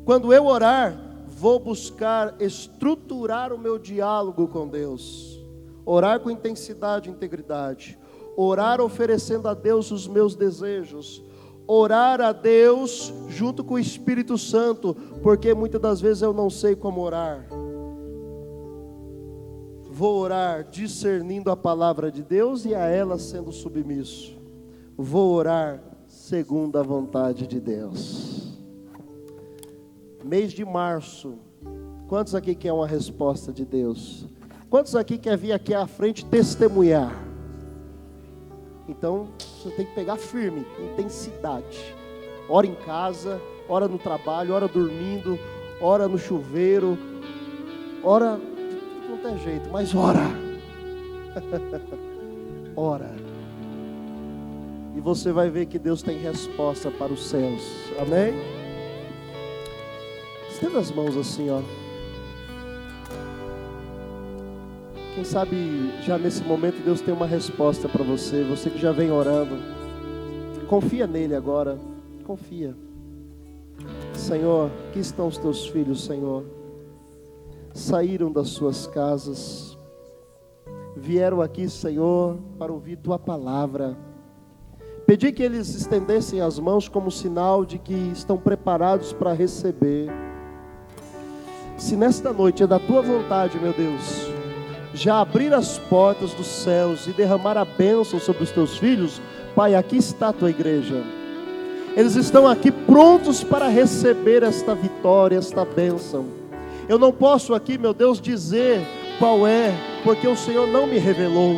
Quando eu orar, vou buscar estruturar o meu diálogo com Deus. Orar com intensidade e integridade. Orar oferecendo a Deus os meus desejos. Orar a Deus junto com o Espírito Santo, porque muitas das vezes eu não sei como orar. Vou orar discernindo a palavra de Deus e a ela sendo submisso. Vou orar segundo a vontade de Deus. Mês de março. Quantos aqui querem uma resposta de Deus? Quantos aqui querem vir aqui à frente testemunhar? Então, você tem que pegar firme, intensidade. Ora em casa, ora no trabalho, ora dormindo, ora no chuveiro, ora de não tem jeito, mas ora. Ora. E você vai ver que Deus tem resposta para os céus. Amém? Estenda as mãos assim, ó. Quem sabe já nesse momento Deus tem uma resposta para você. Você que já vem orando, confia nele agora. Confia. Senhor, aqui estão os teus filhos, Senhor. Saíram das suas casas, vieram aqui, Senhor, para ouvir tua palavra. Pedi que eles estendessem as mãos como sinal de que estão preparados para receber. Se nesta noite é da tua vontade, meu Deus, já abrir as portas dos céus e derramar a bênção sobre os teus filhos, Pai, aqui está a tua igreja. Eles estão aqui prontos para receber esta vitória, esta bênção. Eu não posso aqui, meu Deus, dizer qual é, porque o Senhor não me revelou.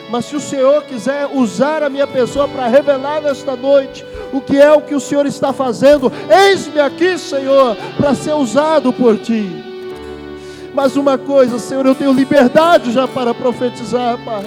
Mas se o Senhor quiser usar a minha pessoa para revelar nesta noite o que é o que o Senhor está fazendo, eis-me aqui, Senhor, para ser usado por Ti. Mas uma coisa, Senhor, eu tenho liberdade já para profetizar, Pai,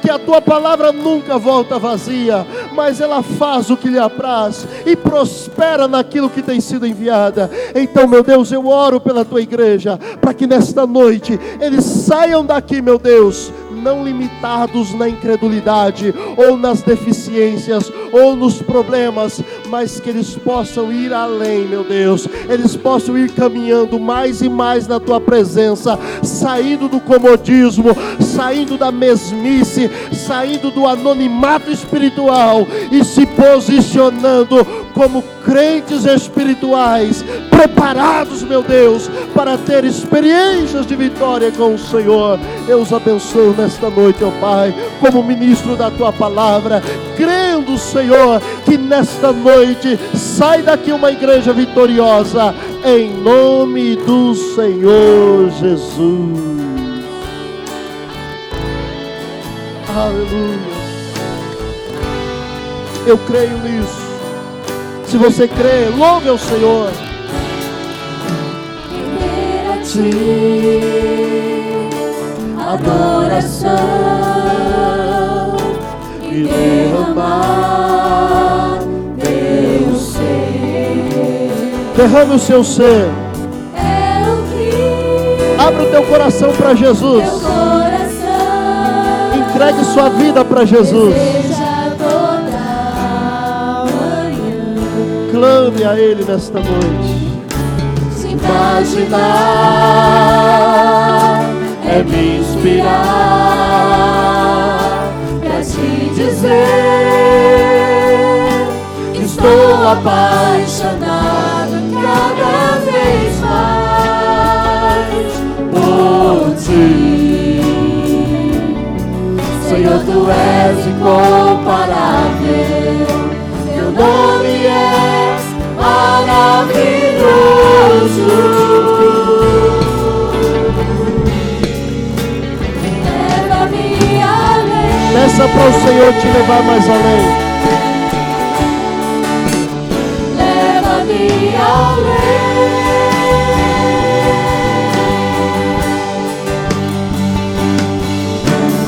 que a Tua palavra nunca volta vazia, mas ela faz o que lhe apraz e prospera naquilo que tem sido enviada. Então, meu Deus, eu oro pela Tua igreja, para que nesta noite eles saiam daqui, meu Deus, não limitados na incredulidade, ou nas deficiências, ou nos problemas, mas que eles possam ir além, meu Deus, eles possam ir caminhando mais e mais na Tua presença, saindo do comodismo, saindo da mesmice, saindo do anonimato espiritual, e se posicionando como crentes espirituais, preparados, meu Deus, para ter experiências de vitória com o Senhor. Eu os abençoo nesta noite, ó Pai, como ministro da Tua palavra, crendo, Senhor, que nesta noite sai daqui uma igreja vitoriosa, em nome do Senhor Jesus. Aleluia. Eu creio nisso. Se você crê, louve ao Senhor. Render a Ti adoração e derramar teu ser. Derrame o seu ser. É o que Abra o teu coração para Jesus. teu coração Entregue sua vida para Jesus. deseja toda manhã. clame a Ele nesta noite. Se imaginar é me inspirar pra te dizer que estou apaixonado cada vez mais por ti. Senhor, tu és incomparável, teu nome é maravilhoso. Leva-me além. Peça para o Senhor te levar mais além. Leva-me além.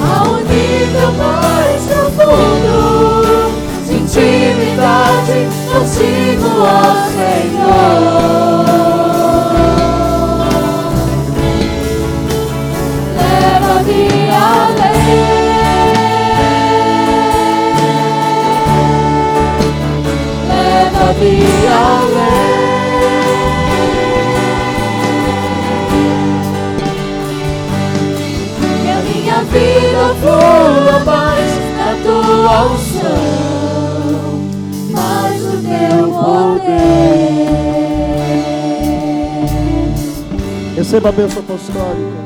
Ao nível mais profundo de intimidade contigo, ó Senhor. Leva-me além. Leva-me além. Que a minha vida flua mais na tua unção, mais do teu poder. Receba a bênção apostólica.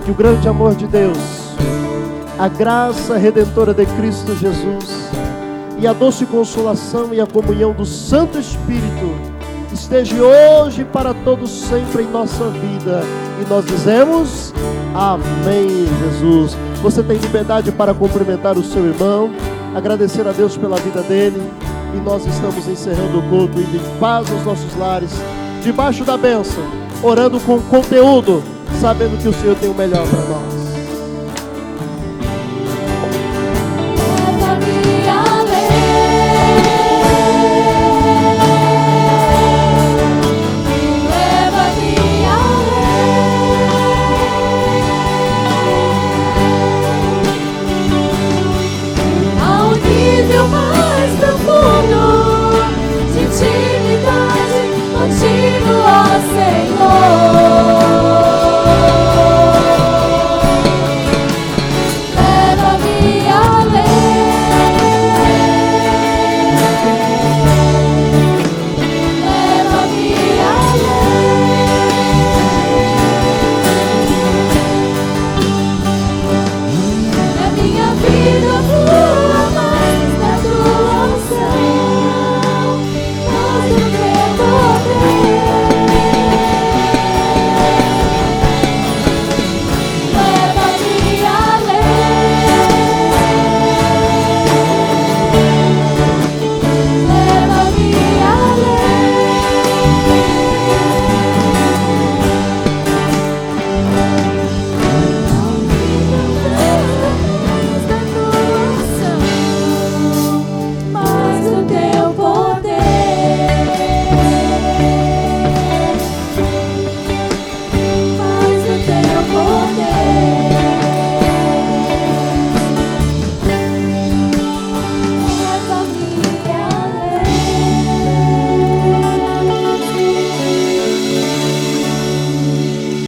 Que o grande amor de Deus, a graça redentora de Cristo Jesus e a doce consolação e a comunhão do Santo Espírito esteja hoje e para todos sempre em nossa vida. E nós dizemos amém, Jesus. Você tem liberdade para cumprimentar o seu irmão, agradecer a Deus pela vida dele. E nós estamos encerrando o culto, indo em paz aos nossos lares, debaixo da bênção, orando com conteúdo, sabendo que o Senhor tem o melhor para nós.